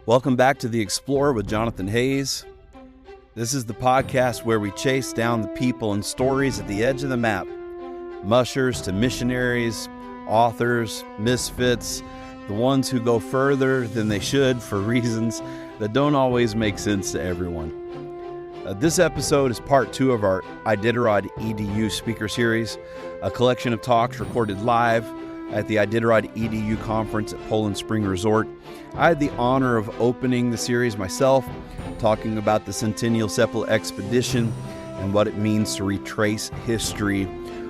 Welcome back to The Explorer with Jonathan Hayes. This is the podcast where we chase down the people and stories at the edge of the map. Mushers to missionaries, authors, misfits, the ones who go further than they should for reasons that don't always make sense to everyone. This episode is part 2 of our Iditarod EDU Speaker Series, a collection of talks recorded live at the Iditarod EDU conference at Poland Spring Resort. I had the honor of opening the series myself, talking about the Centennial Seppala Expedition and what it means to retrace history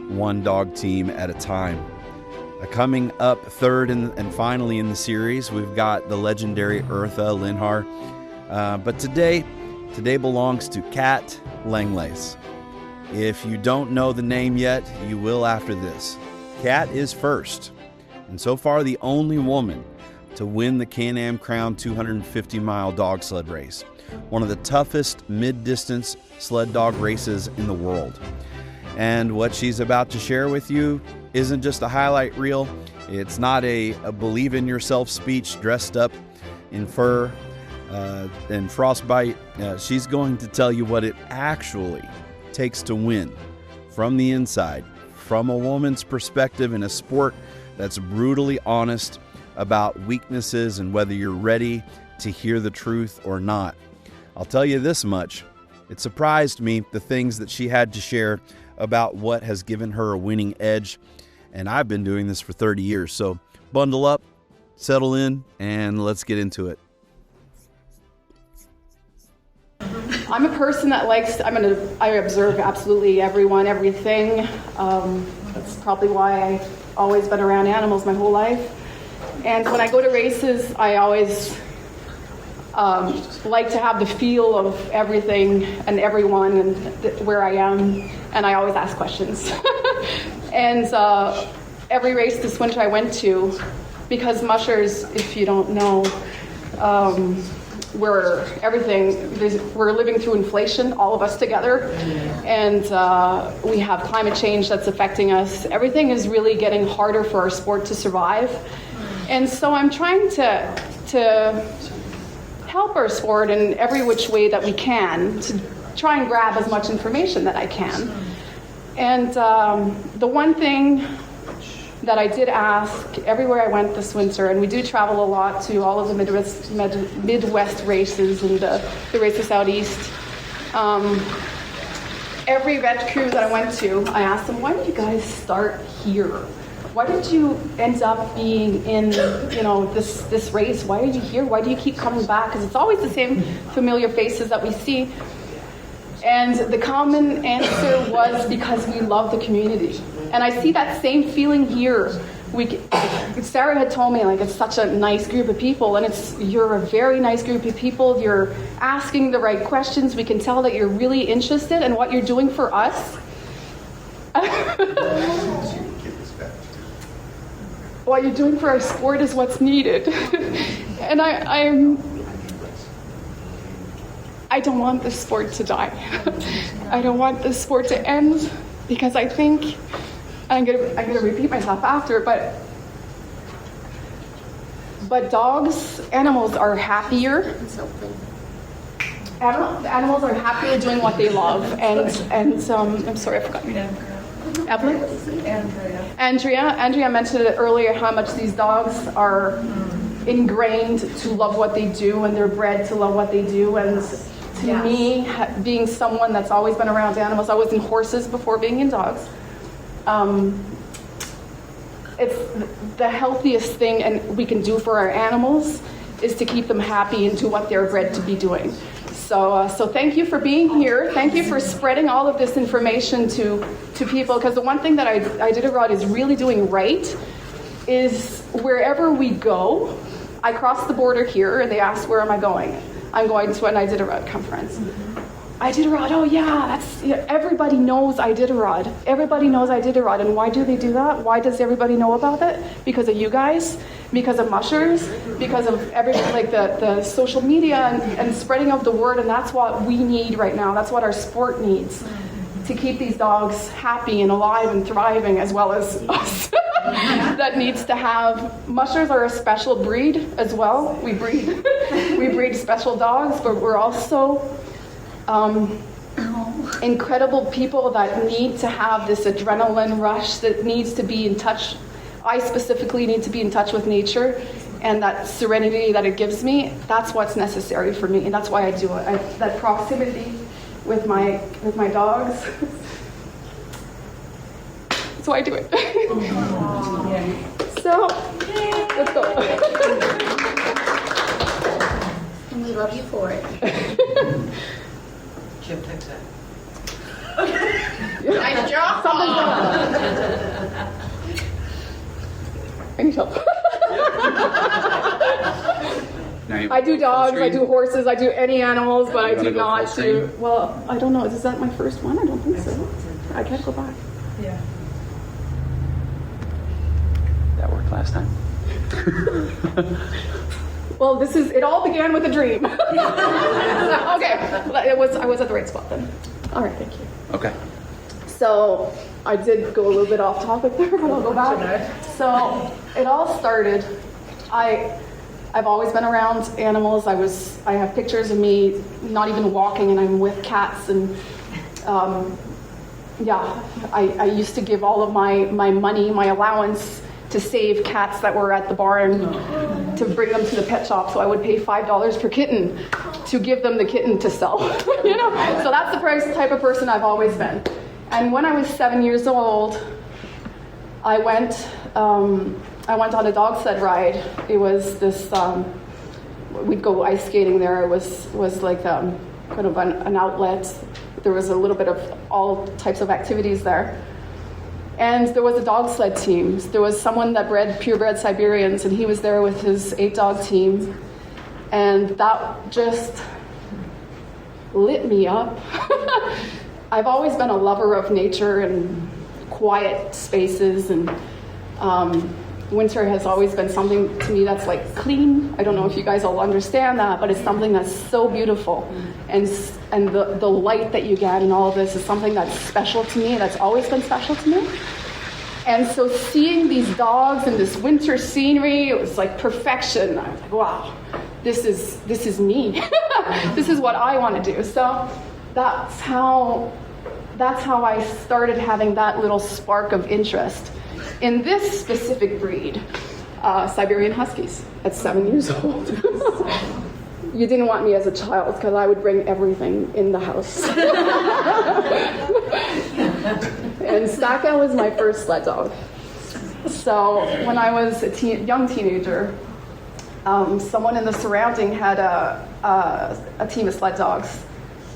one dog team at a time. Coming up third and finally in the series, we've got the legendary Urtha Lenhar. But today belongs to Kat Langlais. If you don't know the name yet, you will after this. Kat is first, and so far the only woman to win the Can-Am Crown 250-mile dog sled race, one of the toughest mid-distance sled dog races in the world. And what she's about to share with you isn't just a highlight reel. It's not a believe-in-yourself speech dressed up in fur and frostbite. She's going to tell you what it actually takes to win from the inside, from a woman's perspective in a sport that's brutally honest about weaknesses and whether you're ready to hear the truth or not. I'll tell you this much. It surprised me, the things that she had to share about what has given her a winning edge. And I've been doing this for 30 years. So bundle up, settle in, and let's get into it. I'm a person that I observe absolutely everyone, everything. That's probably why I've always been around animals my whole life. And when I go to races, I always like to have the feel of everything and everyone and where I am. And I always ask questions. And every race this winter I went to, because mushers, if you don't know, we're living through inflation, all of us together, and we have climate change that's affecting us. Everything is really getting harder for our sport to survive, and so I'm trying to help our sport in every which way that we can, to try and grab as much information that I can. And the one thing that I did ask everywhere I went this winter, and we do travel a lot to all of the Midwest races and the races out east. Every vet crew that I went to, I asked them, why did you guys start here? Why did you end up being in, this race? Why are you here? Why do you keep coming back? Because it's always the same familiar faces that we see. And the common answer was because we love the community. And I see that same feeling here. Sarah had told me, it's such a nice group of people, and you're a very nice group of people. You're asking the right questions. We can tell that you're really interested in what you're doing for us. What you're doing for our sport is what's needed. And I don't want this sport to die. I don't want this sport to end, because I think, I'm gonna repeat myself after, but animals are happier. Animals are happier doing what they love, and I'm sorry, I forgot your name. Evelyn? Andrea mentioned it earlier, how much these dogs are ingrained to love what they do, and they're bred to love what they do. And to me, being someone that's always been around animals, I was in horses before being in dogs. It's the healthiest thing and we can do for our animals is to keep them happy and do what they're bred to be doing. So thank you for being here. Thank you for spreading all of this information to people, because the one thing that Iditarod is really doing right is wherever we go, I cross the border here and they ask, where am I going? I'm going to an Iditarod conference. Iditarod, oh yeah, everybody knows Iditarod. Everybody knows Iditarod. And why do they do that? Why does everybody know about it? Because of you guys, because of mushers, because of everything, the social media and spreading of the word. And that's what we need right now. That's what our sport needs, to keep these dogs happy and alive and thriving, as well as us. that needs to have. Mushers are a special breed as well. We breed special dogs, but we're also incredible people that need to have this adrenaline rush, that needs to be in touch. I specifically need to be in touch with nature, and that serenity that it gives me, that's what's necessary for me, and that's why I do it. That proximity with my dogs. That's why I do it. So, let's go. And we love you for it. Jim, fix it. Nice job. Something's going on. I need help. I do dogs, I do horses, I do any animals, but I do not do. Well, I don't know. Is that my first one? I don't think so. I can't go back. Yeah. That worked last time. Well, it all began with a dream. Okay, I was at the right spot then. All right, thank you. Okay. So I did go a little bit off topic there, but I'll go back. So it all started. I've always been around animals. I have pictures of me not even walking, and I'm with cats. And I used to give all of my money, my allowance, to save cats that were at the barn to bring them to the pet shop. So I would pay $5 per kitten to give them the kitten to sell. So that's the type of person I've always been. And when I was 7 years old, I went on a dog sled ride. It was this, we'd go ice skating there. It was like kind of an outlet. There was a little bit of all types of activities there. And there was a dog sled team. There was someone that bred purebred Siberians, and he was there with his 8-dog team. And that just lit me up. I've always been a lover of nature and quiet spaces, and winter has always been something to me that's like clean. I don't know if you guys all understand that, but it's something that's so beautiful. And the light that you get and all of this is something that's special to me, that's always been special to me. And so seeing these dogs and this winter scenery, it was like perfection. I was like, wow, this is me. This is what I want to do. So that's how I started having that little spark of interest in this specific breed, Siberian Huskies, at 7 years old. You didn't want me as a child because I would bring everything in the house. And Staka was my first sled dog. So when I was a young teenager, someone in the surrounding had a team of sled dogs,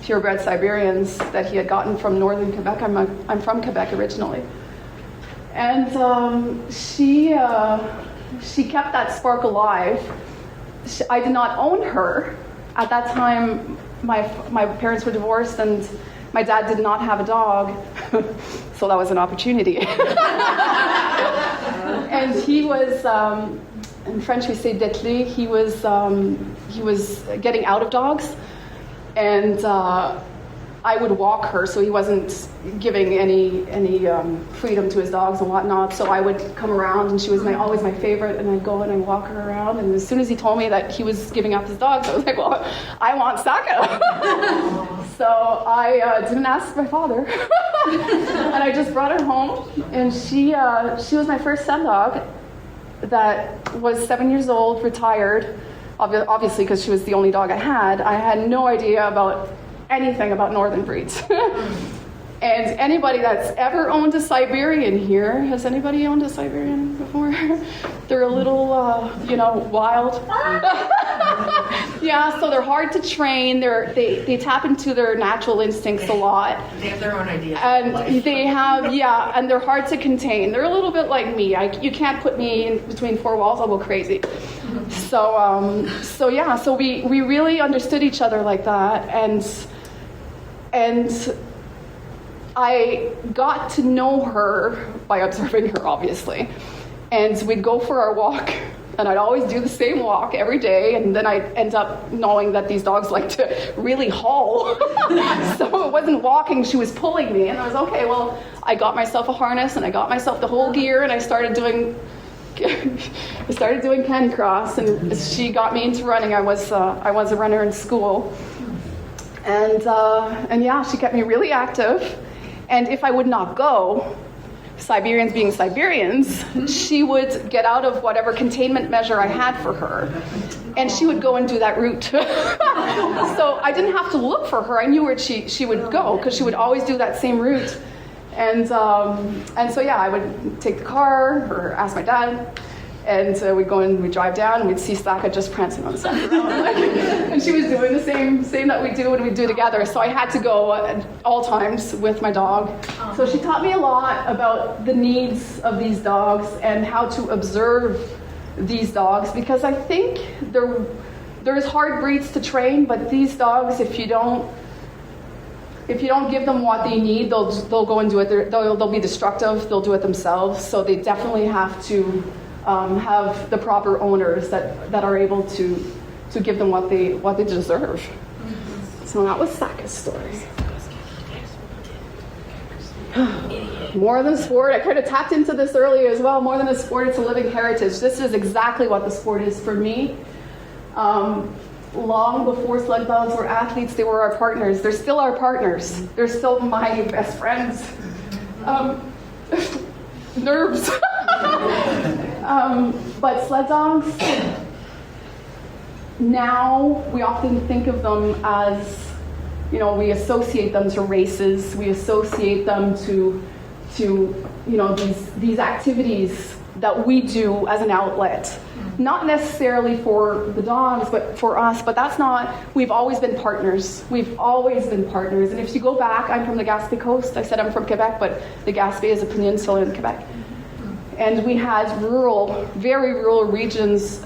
purebred Siberians, that he had gotten from northern Quebec. I'm from Quebec originally. And she kept that spark alive. I did not own her. At that time, my parents were divorced, and my dad did not have a dog, so that was an opportunity. And he was, in French we say dételé, he was getting out of dogs, and I would walk her, so he wasn't giving any freedom to his dogs and whatnot. So I would come around, and she was always my favorite, and I'd go and I'd walk her around. And as soon as he told me that he was giving up his dogs, I was like, well, I want Saka. So I didn't ask my father, and I just brought her home. And she was my first sled dog that was 7 years old, retired, obviously because she was the only dog I had. I had no idea about anything about northern breeds. And anybody that's ever owned a Siberian here, has anybody owned a Siberian before? They're a little, wild. Yeah, so they're hard to train. They tap into their natural instincts a lot. They have their own ideas. And they have, and they're hard to contain. They're a little bit like me. You can't put me in between four walls, I'll go crazy. So we really understood each other like that, and I got to know her by observing her, obviously. And we'd go for our walk And I'd always do the same walk every day, and then I'd end up knowing that these dogs like to really haul. So it wasn't walking, she was pulling me. And I was, okay, well, I got myself a harness, and I got myself the whole gear, and I started doing Canicross, and she got me into running. I was a runner in school. And yeah, she kept me really active. And if I would not go, Siberians being Siberians, she would get out of whatever containment measure I had for her, and she would go and do that route. So I didn't have to look for her. I knew where she would go, because she would always do that same route. And so yeah, I would take the car or ask my dad, and we'd go and we'd drive down, and we'd see Saka just prancing on the side of the road. And she was doing the same that we do when we do together. So I had to go at all times with my dog. So she taught me a lot about the needs of these dogs and how to observe these dogs, because I think there's hard breeds to train, but these dogs, if you don't give them what they need, they'll go and do it. They'll be destructive. They'll do it themselves. So they definitely have to have the proper owners that are able to give them what they deserve. So that was Saka's story. More than sport. I kind of tapped into this earlier as well. More than a sport, it's a living heritage. This is exactly what the sport is for me. Long before sled dogs were athletes, they were our partners. They're still our partners. They're still my best friends. Nerves. But sled dogs, now we often think of them as, we associate them to races. We associate them to these activities that we do as an outlet. Not necessarily for the dogs, but for us. But that's not, we've always been partners. We've always been partners. And if you go back, I'm from the Gaspé coast. I said I'm from Quebec, but the Gaspé is a peninsula in Quebec. And we had very rural regions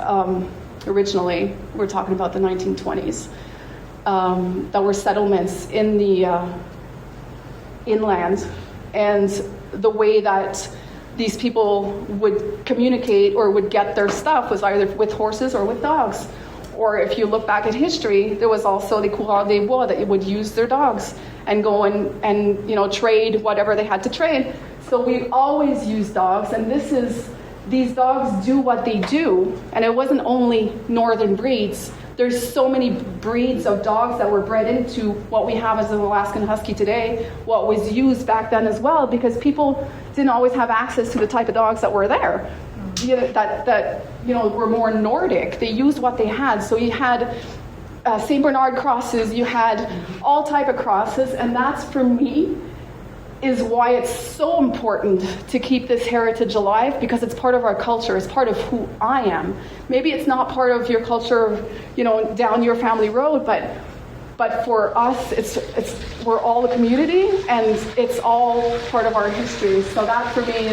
originally. We're talking about the 1920s. That were settlements in the inland. And the way that these people would communicate or would get their stuff was either with horses or with dogs. Or if you look back at history, there was also the coureurs des bois that would use their dogs and go and trade whatever they had to trade. So we always use dogs, and these dogs do what they do. And it wasn't only northern breeds. There's so many breeds of dogs that were bred into what we have as an Alaskan Husky today, what was used back then as well, because people didn't always have access to the type of dogs that were there, that were more Nordic. They used what they had. So you had St. Bernard crosses, you had all type of crosses, and that's, for me, is why it's so important to keep this heritage alive, because it's part of our culture. It's part of who I am. Maybe it's not part of your culture, down your family road, but for us, we're all the community, and it's all part of our history. So that, for me,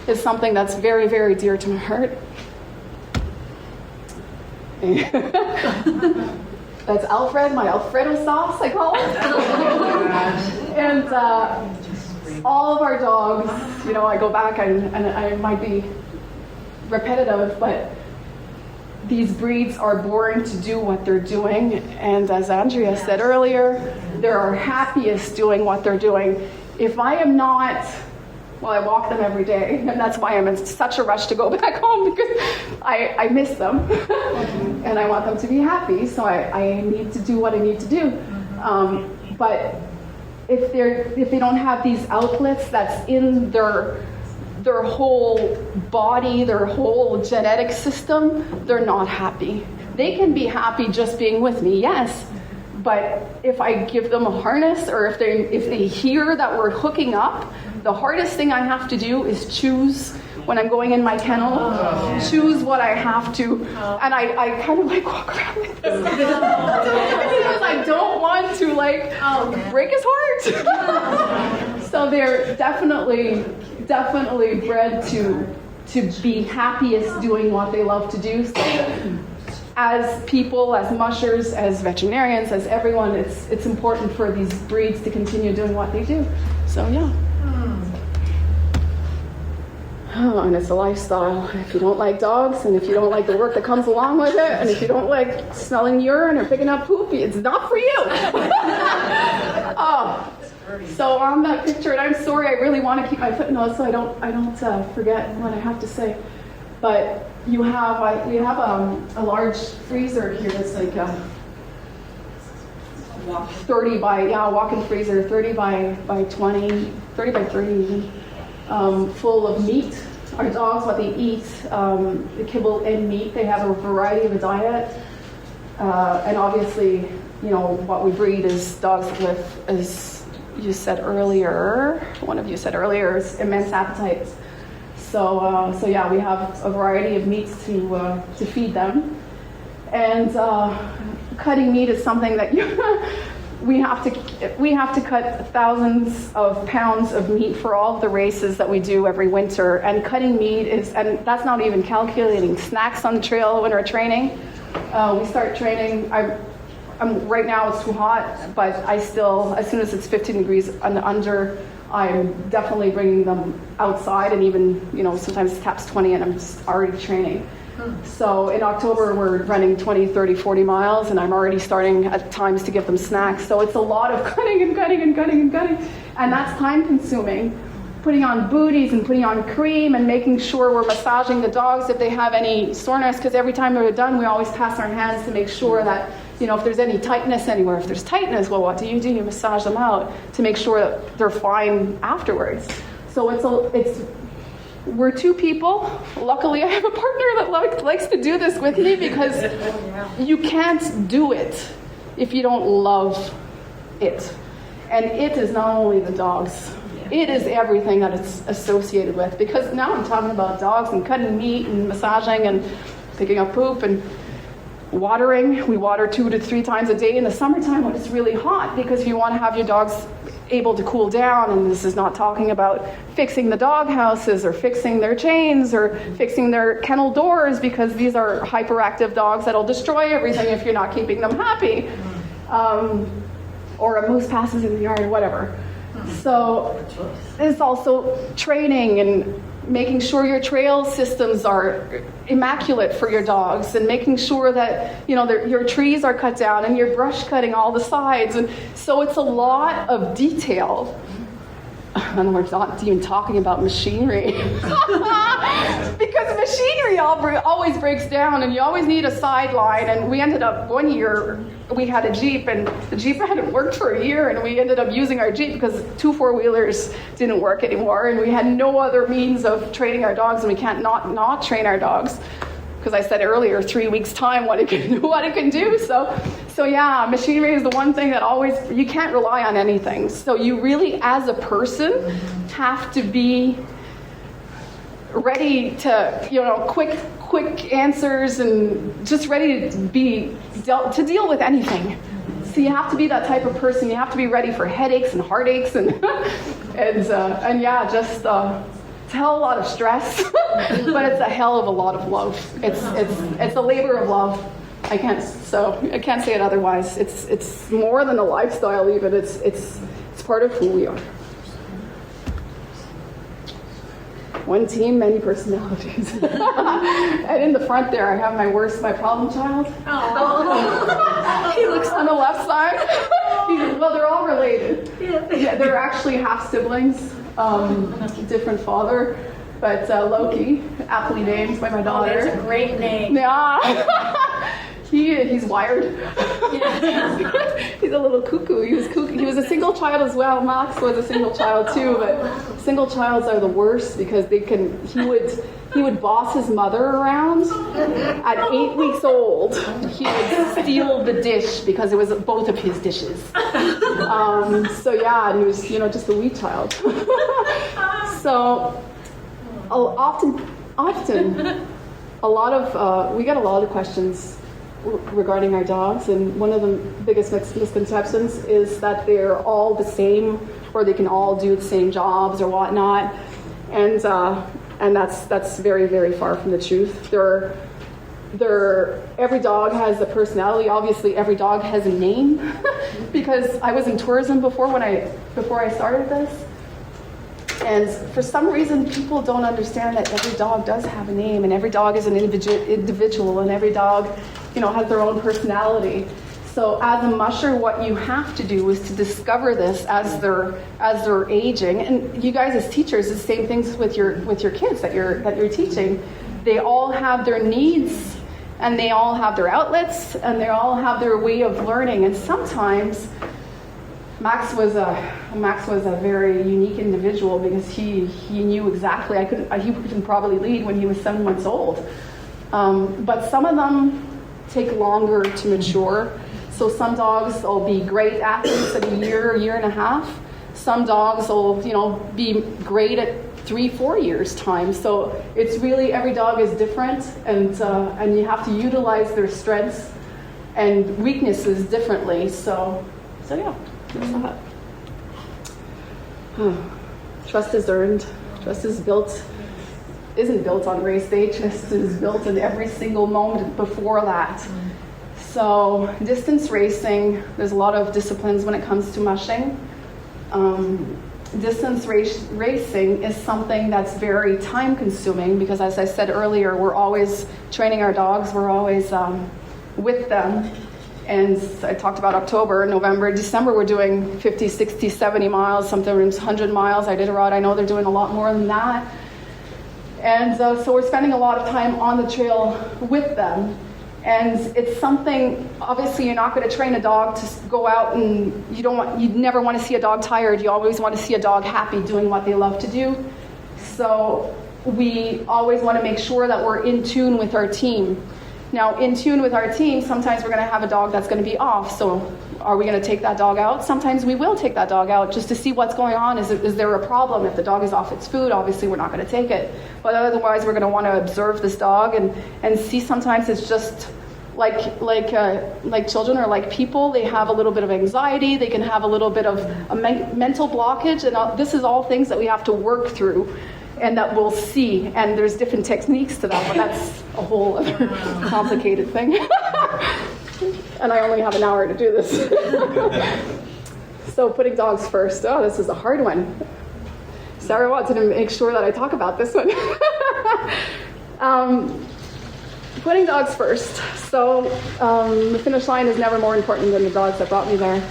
is something that's very, very dear to my heart. That's Alfred, my Alfredo sauce, I call it. And all of our dogs, I go back and I might be repetitive, but these breeds are born to do what they're doing. And as Andrea said earlier, they're our happiest doing what they're doing. If I am not, well, I walk them every day, and that's why I'm in such a rush to go back home, because I miss them and I want them to be happy. So I need to do what I need to do. But if they don't have these outlets that's in their whole body, their whole genetic system, they're not happy. They can be happy just being with me, yes, but if I give them a harness, or if they hear that we're hooking up, the hardest thing I have to do is choose when I'm going in my kennel, choose what I have to, and I kind of walk around like this because I don't want to break his heart. So they're definitely bred to be happiest doing what they love to do. So as people, as mushers, as veterinarians, as everyone, it's important for these breeds to continue doing what they do. So yeah. And it's a lifestyle. And if you don't like dogs, and if you don't like the work that comes along with it, and if you don't like smelling urine or picking up poop, it's not for you. So on that picture, and I'm sorry, I really want to keep my footnotes so I don't forget what I have to say. But we have a large freezer here that's like 30 by walk-in freezer, 30 by 20, 30 by 30 even, full of meat. Our dogs, what they eat, the kibble and meat. They have a variety of a diet, and obviously, what we breed is dogs with, as you said earlier, one of you said earlier, is immense appetites. So yeah, we have a variety of meats to feed them, and cutting meat is something that we have to cut thousands of pounds of meat for all of the races that we do every winter. And cutting meat and that's not even calculating snacks on the trail when we're training. We start training. I'm right now it's too hot, but I still, as soon as it's 15 degrees and under, I'm definitely bringing them outside, and even sometimes it taps 20 and I'm just already training. So in October we're running 20, 30, 40 miles, and I'm already starting at times to give them snacks. So it's a lot of cutting and cutting and cutting and cutting, and that's time consuming. Putting on booties and putting on cream and making sure we're massaging the dogs if they have any soreness, because every time we're done we always pass our hands to make sure that if there's any tightness anywhere. If there's tightness, well, what do? You massage them out to make sure that they're fine afterwards. So we're two people. Luckily, I have a partner that likes to do this with me, because you can't do it if you don't love it. And it is not only the dogs. It is everything that it's associated with. Because now I'm talking about dogs and cutting meat and massaging and picking up poop and watering. We water 2 to 3 times a day in the summertime when it's really hot, because you want to have your dogs able to cool down. And this is not talking about fixing the dog houses or fixing their chains or fixing their kennel doors, because these are hyperactive dogs that'll destroy everything if you're not keeping them happy. Or a moose passes in the yard or whatever. So it's also training and making sure your trail systems are immaculate for your dogs, and making sure that your trees are cut down and you're brush cutting all the sides. And so it's a lot of detail. And we're not even talking about machinery. Because machinery always breaks down, and you always need a sideline. And we ended up, one year, we had a Jeep, and the Jeep hadn't worked for a year, and we ended up using our Jeep because 2 4-wheelers didn't work anymore, and we had no other means of training our dogs, and we can't not train our dogs. Because I said earlier, 3 weeks time, what it can do. So yeah, machinery is the one thing that you can't rely on anything. So you really, as a person, have to be ready to, quick answers, and just ready to deal with anything. So you have to be that type of person. You have to be ready for headaches and heartaches and yeah, just. It's a hell of a lot of stress, but it's a hell of a lot of love. It's a labor of love. I can't say it otherwise. It's more than a lifestyle even. It's part of who we are. One team, many personalities. And in the front there, I have my problem child. Oh. He looks on the left side. Well, they're all related. Yeah, they're actually half siblings. Different father, but Loki, aptly named by my daughter. Oh, that's a great name. Yeah. He's wired. Yeah. He's a little cuckoo. He was a single child as well. Max was a single child too, but single childs are the worst, because he would boss his mother around. At 8 weeks old, he would steal the dish because it was both of his dishes. So yeah, and he was just a weak child. So often we get a lot of questions regarding our dogs, and one of the biggest misconceptions is that they're all the same, or they can all do the same jobs or whatnot, and that's very, very far from the truth. Every dog has a personality. Obviously, every dog has a name, because I was in tourism before I started this. And for some reason, people don't understand that every dog does have a name, and every dog is an individual, and every dog, has their own personality. So as a musher, what you have to do is to discover this as they're aging. And you guys as teachers, the same things with your kids that you're teaching. They all have their needs, and they all have their outlets, and they all have their way of learning. And sometimes Max was a very unique individual because he knew exactly. He couldn't probably lead when he was 7 months old. But some of them take longer to mature. So some dogs will be great athletes at a year and a half. Some dogs will, be great at 3-4 years time. So it's really, every dog is different, and you have to utilize their strengths and weaknesses differently. So yeah, that's that. Trust is earned. Trust is isn't built on race day. Trust is built in every single moment before that. So distance racing, there's a lot of disciplines when it comes to mushing. Distance racing is something that's very time consuming because, as I said earlier, we're always training our dogs, we're always with them. And I talked about October, November, December, we're doing 50, 60, 70 miles, sometimes 100 miles. Iditarod, I know they're doing a lot more than that. And so we're spending a lot of time on the trail with them. And it's something, obviously you're not going to train a dog to go out, and you never want to see a dog tired. You always want to see a dog happy doing what they love to do. So we always want to make sure that we're in tune with our team. Now, in tune with our team, sometimes we're going to have a dog that's going to be off. So are we going to take that dog out? Sometimes we will take that dog out just to see what's going on. Is there a problem? If the dog is off its food, obviously we're not going to take it. But otherwise, we're going to want to observe this dog and see. Sometimes it's just like children or like people. They have a little bit of anxiety. They can have a little bit of a mental blockage. And this is all things that we have to work through and that we'll see. And there's different techniques to that, but that's a whole other complicated thing. And I only have an hour to do this. So putting dogs first. Oh, this is a hard one. Sarah wanted to make sure that I talk about this one. Putting dogs first. So the finish line is never more important than the dogs that brought me there.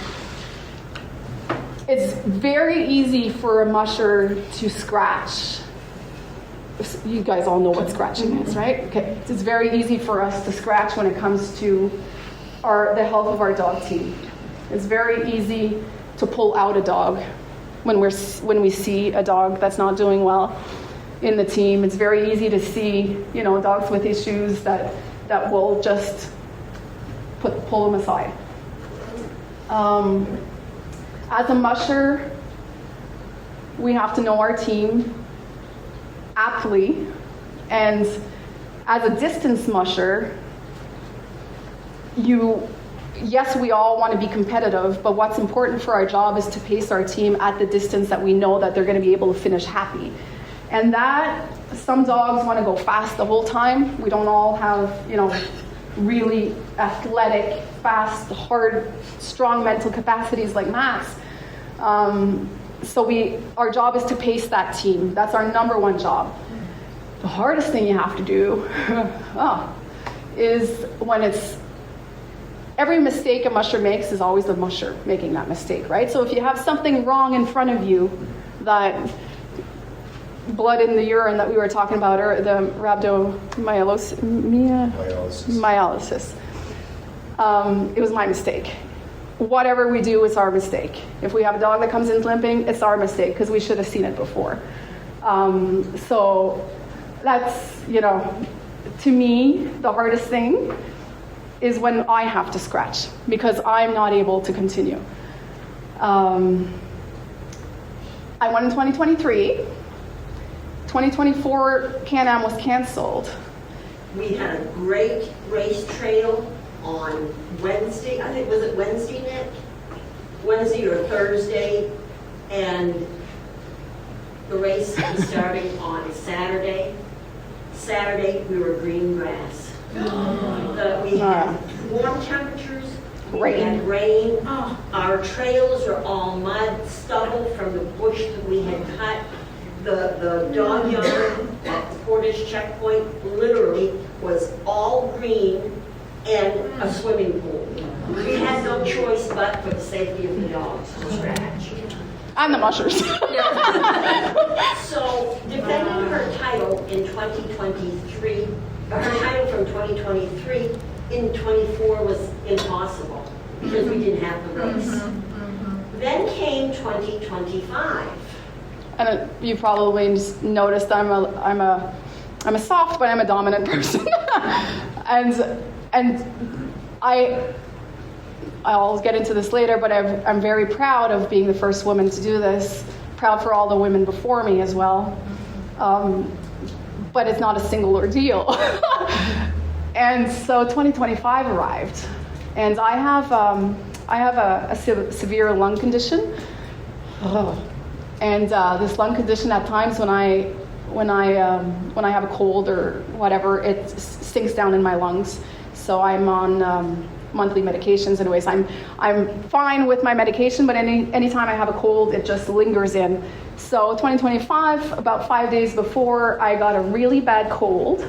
It's very easy for a musher to scratch. You guys all know what scratching is, right? Okay. It's very easy for us to scratch when it comes to the health of our dog team. It's very easy to pull out a dog when we see a dog that's not doing well in the team. It's very easy to see, dogs with issues that will just pull them aside. As a musher, we have to know our team aptly, and as a distance musher, yes, we all want to be competitive, but what's important for our job is to pace our team at the distance that we know that they're going to be able to finish happy. And that, some dogs want to go fast the whole time. We don't all have, really athletic, fast, hard, strong mental capacities like Max. So our job is to pace that team. That's our number one job. The hardest thing you have to do is when every mistake a musher makes is always the musher making that mistake, right? So if you have something wrong in front of you, that blood in the urine that we were talking about, or the rhabdomyolysis, it was my mistake. Whatever we do, it's our mistake. If we have a dog that comes in limping, it's our mistake because we should have seen it before. So that's, to me, the hardest thing is when I have to scratch because I'm not able to continue. I won in 2023. 2024 Can-Am was canceled. We had a great race trail on Wednesday. I think, was it Wednesday, Nick? Wednesday or Thursday. And the race was starting on Saturday. Saturday, we were green grass. We had warm temperatures. We had rain. Our trails are all mud, stubble from the bush that we had cut. The dog yard at the Portage checkpoint literally was all green and a swimming pool. We had no choice but for the safety of the dogs to scratch. And the mushers. So defending her title in 2023, her title from 2023 in 24 was impossible because we didn't have the race. Then came 2025. And you probably just noticed I'm a soft, but I'm a dominant person. and I'll get into this later, but I'm very proud of being the first woman to do this. Proud for all the women before me as well. But it's not a single ordeal. And so 2025 arrived, and I have a severe lung condition. And this lung condition, at times when I have a cold or whatever, it sinks down in my lungs. So I'm on monthly medications. Anyways, I'm fine with my medication, but anytime I have a cold, it just lingers in. So 2025, about 5 days before, I got a really bad cold.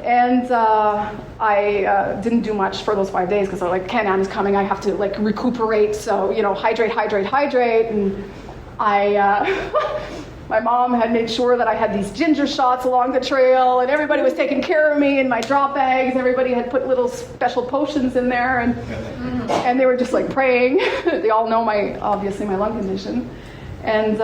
And I didn't do much for those 5 days because I'm like, Can-Am is coming, I have to like recuperate. So, hydrate. And my mom had made sure that I had these ginger shots along the trail, and everybody was taking care of me in my drop bags. Everybody had put little special potions in there, and they were just like praying. They all know obviously my lung condition. And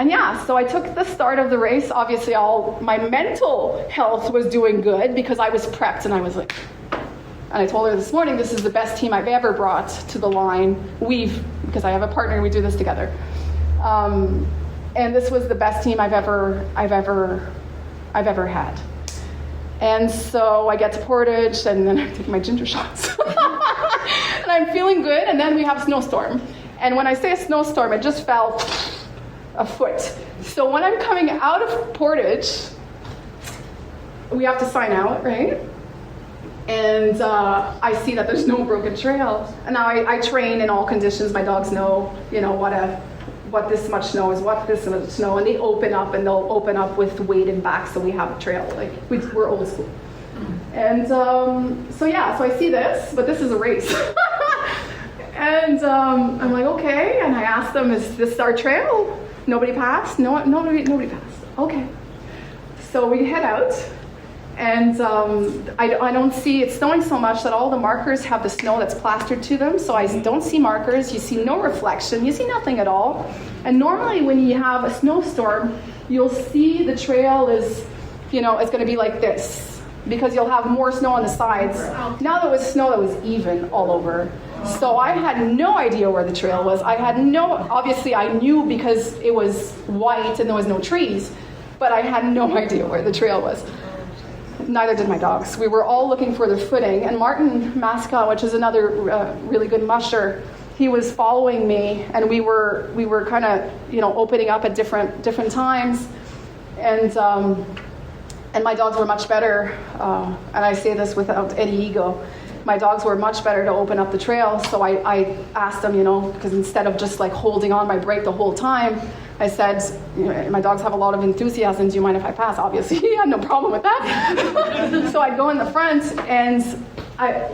yeah, so I took the start of the race. Obviously all my mental health was doing good because I was prepped, and I was like, and I told her this morning, this is the best team I've ever brought to the line. Because I have a partner, we do this together. And this was the best team I've ever had. And so I get to Portage, and then I take my ginger shots. And I'm feeling good, and then we have a snowstorm. And when I say a snowstorm, it just fell a foot. So when I'm coming out of Portage, we have to sign out, right? And I see that there's no broken trail. And now I train in all conditions. My dogs know, what this much snow is, what this much snow, and they open up, and they'll open up with weighted back, so we have a trail. Like we're old school. And so I see this, but this is a race. And I'm like, okay. And I asked them, is this our trail? Nobody passed? No, nobody passed. Okay. So we head out. And I don't see, it's snowing so much that all the markers have the snow that's plastered to them, so I don't see markers, you see no reflection, you see nothing at all. And normally when you have a snowstorm, you'll see the trail is, it's going to be like this, because you'll have more snow on the sides. Now there was snow that was even all over. So I had no idea where the trail was. Obviously I knew because it was white and there was no trees, but I had no idea where the trail was. Neither did my dogs. We were all looking for their footing. And Martin Mascot, which is another really good musher, he was following me, and we were kind of opening up at different times, and my dogs were much better. And I say this without any ego. My dogs were much better to open up the trail. So I asked them, because instead of just like holding on my brake the whole time, I said, my dogs have a lot of enthusiasm. Do you mind if I pass? Obviously, he had no problem with that. So I'd go in the front, and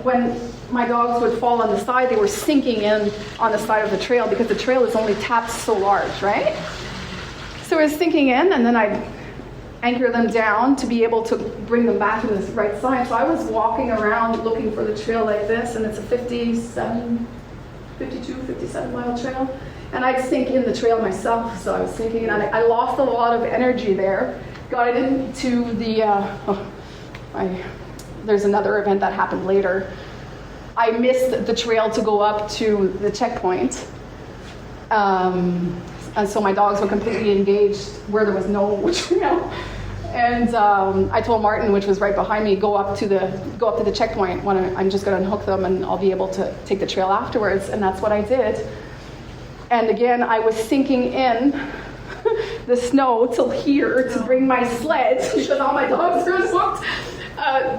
when my dogs would fall on the side, they were sinking in on the side of the trail because the trail is only tapped so large, right? So it was sinking in, and then I'd anchor them down to be able to bring them back to the right side. So I was walking around looking for the trail like this, and it's a 52, 57 mile trail. And I'd sink in the trail myself, so I was sinking in. And I lost a lot of energy there. Got into there's another event that happened later. I missed the trail to go up to the checkpoint. And so my dogs were completely engaged where there was no trail. And I told Martin, which was right behind me, go up to the checkpoint. I'm just going to unhook them, and I'll be able to take the trail afterwards. And that's what I did. And again, I was sinking in the snow till here to bring my sled, because all my dogs were unhooked,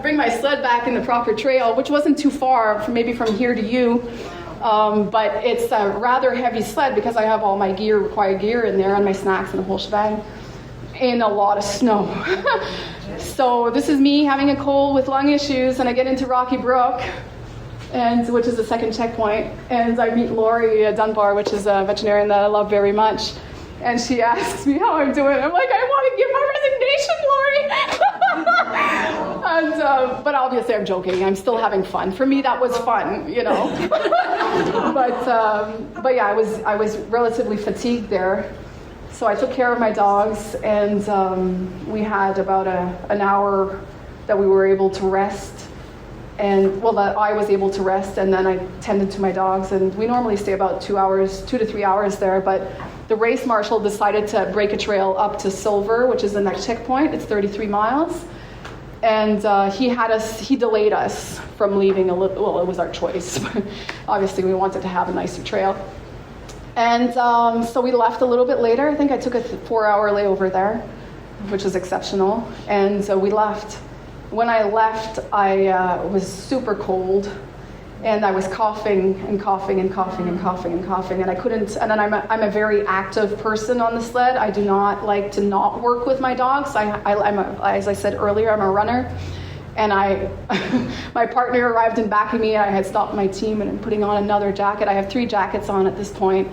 bring my sled back in the proper trail, which wasn't too far, maybe from here to you. But it's a rather heavy sled because I have all my required gear in there and my snacks and the whole shebang in a lot of snow. So this is me having a cold with lung issues, and I get into Rocky Brook, which is the second checkpoint, and I meet Lori Dunbar, which is a veterinarian that I love very much. And she asks me how I'm doing. I'm like, I want to give my resignation, Lori. But obviously I'm joking. I'm still having fun. For me, that was fun, you know. But yeah, I was relatively fatigued there. So I took care of my dogs, and we had about an hour that we were able to rest. And that I was able to rest, and then I tended to my dogs. And we normally stay about 2 to 3 hours there, but the race marshal decided to break a trail up to Silver, which is the next checkpoint. It's 33 miles. And he delayed us from leaving a little. Well, it was our choice. Obviously, we wanted to have a nicer trail. And so we left a little bit later. I think I took a 4-hour layover there, which was exceptional. And so we left. When I left, I was super cold, and I was coughing and coughing and coughing and coughing and coughing, and I couldn't. And then I'm a very active person on the sled. I do not like to not work with my dogs. As I said earlier, I'm a runner, and my partner arrived in back of me. I had stopped my team, and I'm putting on another jacket. I have 3 jackets on at this point.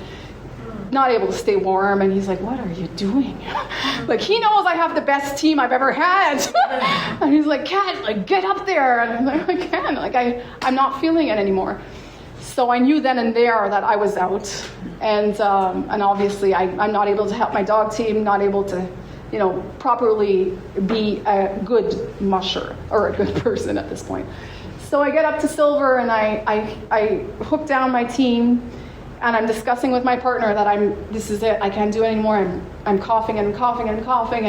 Not able to stay warm, and he's like, "What are you doing?" Like, he knows I have the best team I've ever had. And he's like, "Kat, like, get up there." And I'm like, "I can't, like, I'm not feeling it anymore." So I knew then and there that I was out, and obviously I'm not able to help my dog team, not able to, you know, properly be a good musher or a good person at this point. So I get up to Silver, and I hook down my team. And I'm discussing with my partner that this is it, I can't do it anymore. I'm coughing and coughing and coughing,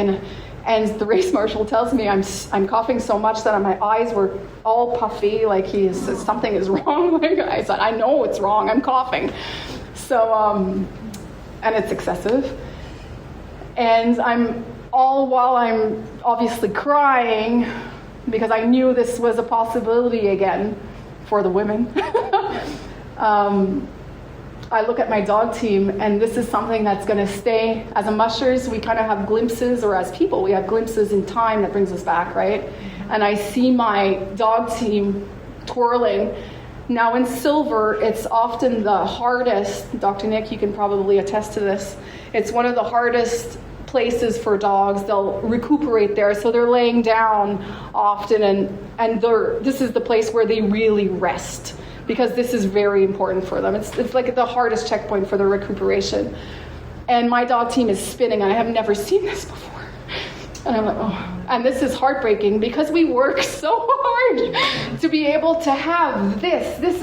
and the race marshal tells me I'm coughing so much that my eyes were all puffy, like he says something is wrong. I said, I know it's wrong, I'm coughing. So, and it's excessive. And while I'm obviously crying, because I knew this was a possibility again for the women. I look at my dog team, and this is something that's going to stay. As a mushers, we kind of have glimpses, or as people, we have glimpses in time that brings us back, right? And I see my dog team twirling. Now in Silver, it's often the hardest. Dr. Nick, you can probably attest to this. It's one of the hardest places for dogs. They'll recuperate there, so they're laying down often, and this is the place where they really rest, because this is very important for them. It's like the hardest checkpoint for the recuperation. And my dog team is spinning, and I have never seen this before. And I'm like, oh. And this is heartbreaking, because we work so hard to be able to have this. This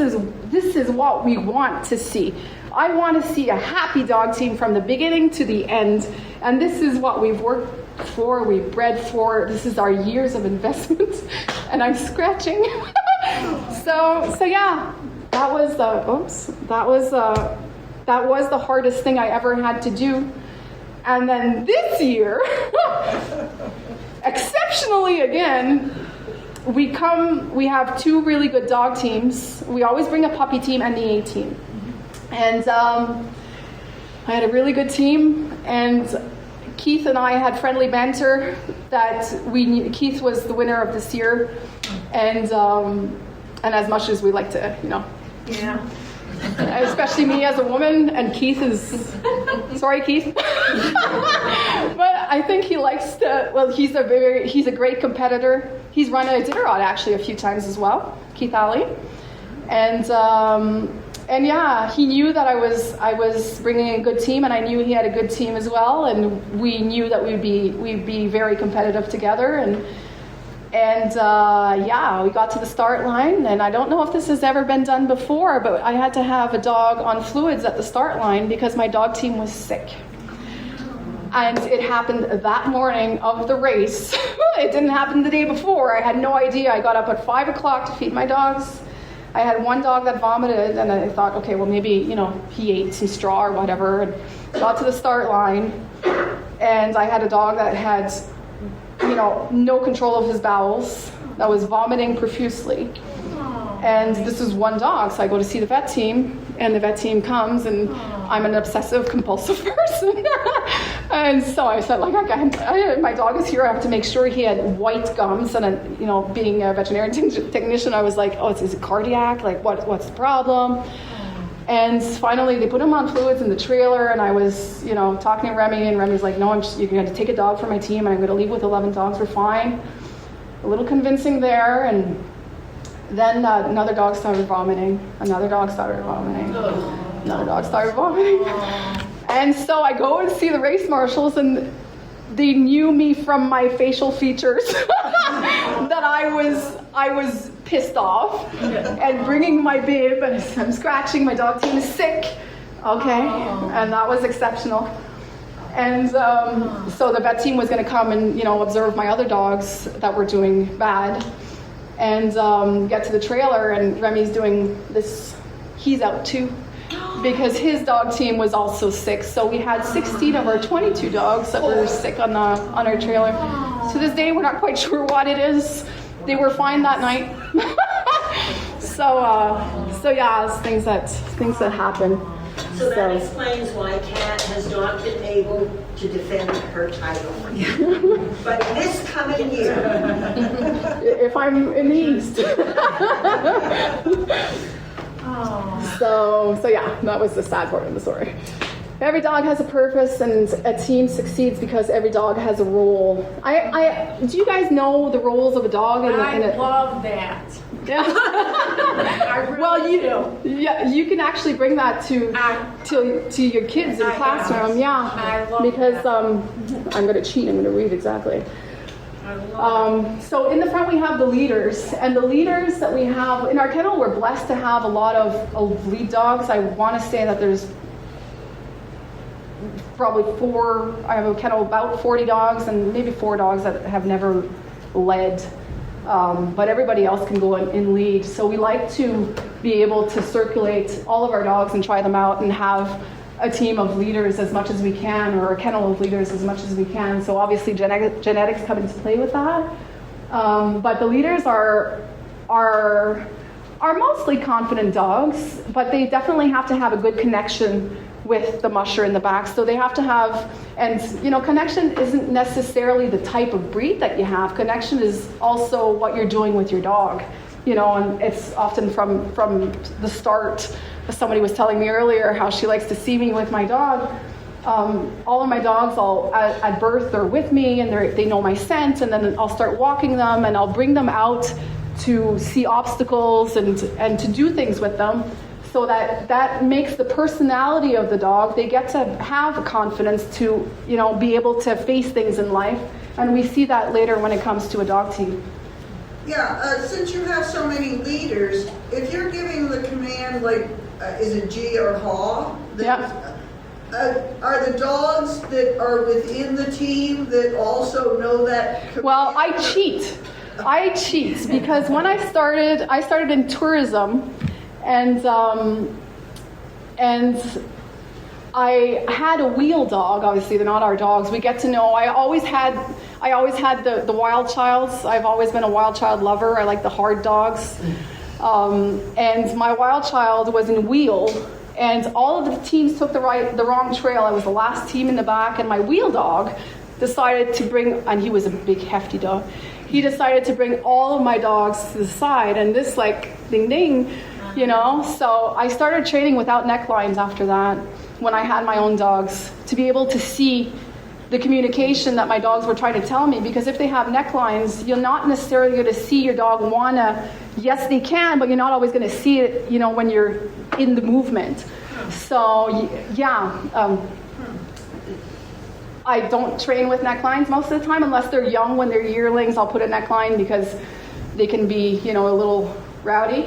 is what we want to see. I want to see a happy dog team from the beginning to the end. And this is what we've worked for, we've bred for. This is our years of investment. And I'm scratching. So yeah, that was the hardest thing I ever had to do. And then this year, exceptionally again, we have 2 really good dog teams. We always bring a puppy team and the A team. And I had a really good team, and Keith and I had friendly banter that we knew. Keith was the winner of this year, and as much as we like to, you know. Yeah. Especially me as a woman, and Keith is, sorry Keith. But I think he likes to, well, he's a great competitor. He's run Iditarod actually a few times as well, Keith Alley. And yeah, he knew that I was bringing a good team, and I knew he had a good team as well, and we knew that we'd be very competitive together, and yeah, we got to the start line, and I don't know if this has ever been done before, but I had to have a dog on fluids at the start line because my dog team was sick. And it happened that morning of the race. It didn't happen the day before. I had no idea. I got up at 5 o'clock to feed my dogs. I had one dog that vomited, and I thought, okay, well, maybe, you know, he ate some straw or whatever, and got to the start line, and I had a dog that had, you know, no control of his bowels, that was vomiting profusely. And this is one dog, so I go to see the vet team, and the vet team comes, and I'm an obsessive compulsive person. And so I said, like, my dog is here. I have to make sure he had white gums. And, being a veterinarian technician, I was like, oh, is it cardiac? Like, what's the problem? And finally, they put him on fluids in the trailer, and I was, talking to Remy, and Remy's like, no, you're going to take a dog for my team, and I'm going to leave with 11 dogs. We're fine. A little convincing there, and then another dog started vomiting. Another dog started vomiting. Another dog started vomiting. And so I go and see the race marshals, and they knew me from my facial features that I was pissed off and bringing my bib, and I'm scratching. My dog team is sick. Okay, and that was exceptional. And so the vet team was going to come and observe my other dogs that were doing bad, and get to the trailer, and Remy's doing this. He's out too, because his dog team was also sick. So we had 16 of our 22 dogs that were sick on our trailer. To this day, we're not quite sure what it is. They were fine that night. So yeah, it's things that happen. So that explains why Kat has not been able to defend her title. But this coming year, if I'm in the East. So yeah, that was the sad part of the story. Every dog has a purpose, and a team succeeds because every dog has a role. Do you guys know the roles of a dog? I love that. Yeah. I really do. Yeah, you can actually bring that to your kids in classroom. Yeah, I love because that. I'm going to cheat. I'm going to read exactly. So in the front we have the leaders, and the leaders that we have in our kennel, we're blessed to have a lot of lead dogs. I want to say that there's probably I have a kennel about 40 dogs, and maybe 4 dogs that have never led, but everybody else can go in lead. So we like to be able to circulate all of our dogs and try them out and have a team of leaders as much as we can, or a kennel of leaders as much as we can. So obviously genetics come into play with that. But the leaders are mostly confident dogs, but they definitely have to have a good connection with the musher in the back. So they have to have, and connection isn't necessarily the type of breed that you have. Connection is also what you're doing with your dog, and it's often from the start. Somebody was telling me earlier how she likes to see me with my dog. All of my dogs, at birth, they're with me, and they know my scent, and then I'll start walking them, and I'll bring them out to see obstacles and to do things with them. So that makes the personality of the dog. They get to have confidence to, be able to face things in life. And we see that later when it comes to a dog team. Yeah, since you have so many leaders, if you're giving the command, like, is it G or haw? Yeah. Are the dogs that are within the team that also know that command? Well, I cheat because when I started in tourism, and I had a wheel dog. Obviously, they're not our dogs. We get to know. I always had the wild childs. I've always been a wild child lover. I like the hard dogs. And my wild child was in wheel, and all of the teams took the wrong trail. I was the last team in the back, and my wheel dog decided to bring, and he was a big hefty dog. He decided to bring all of my dogs to the side, and this ding ding. So I started training without necklines after that, when I had my own dogs, to be able to see the communication that my dogs were trying to tell me. Because if they have necklines, you're not necessarily going to see your dog yes, they can, but you're not always going to see it, when you're in the movement. So, yeah. I don't train with necklines most of the time, unless they're young. When they're yearlings, I'll put a neckline because they can be, a little rowdy.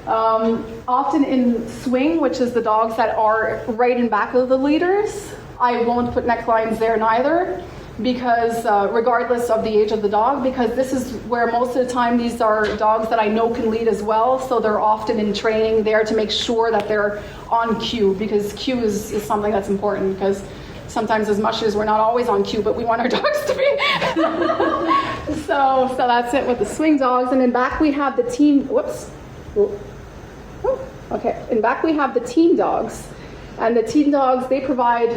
Often in swing, which is the dogs that are right in back of the leaders, I won't put necklines there neither, because regardless of the age of the dog, because this is where most of the time these are dogs that I know can lead as well, so they're often in training there to make sure that they're on cue, because cue is something that's important, because sometimes as mushers we're not always on cue, but we want our dogs to be. So that's it with the swing dogs. And in back we have the team, Okay, in back we have the teen dogs. And the teen dogs, they provide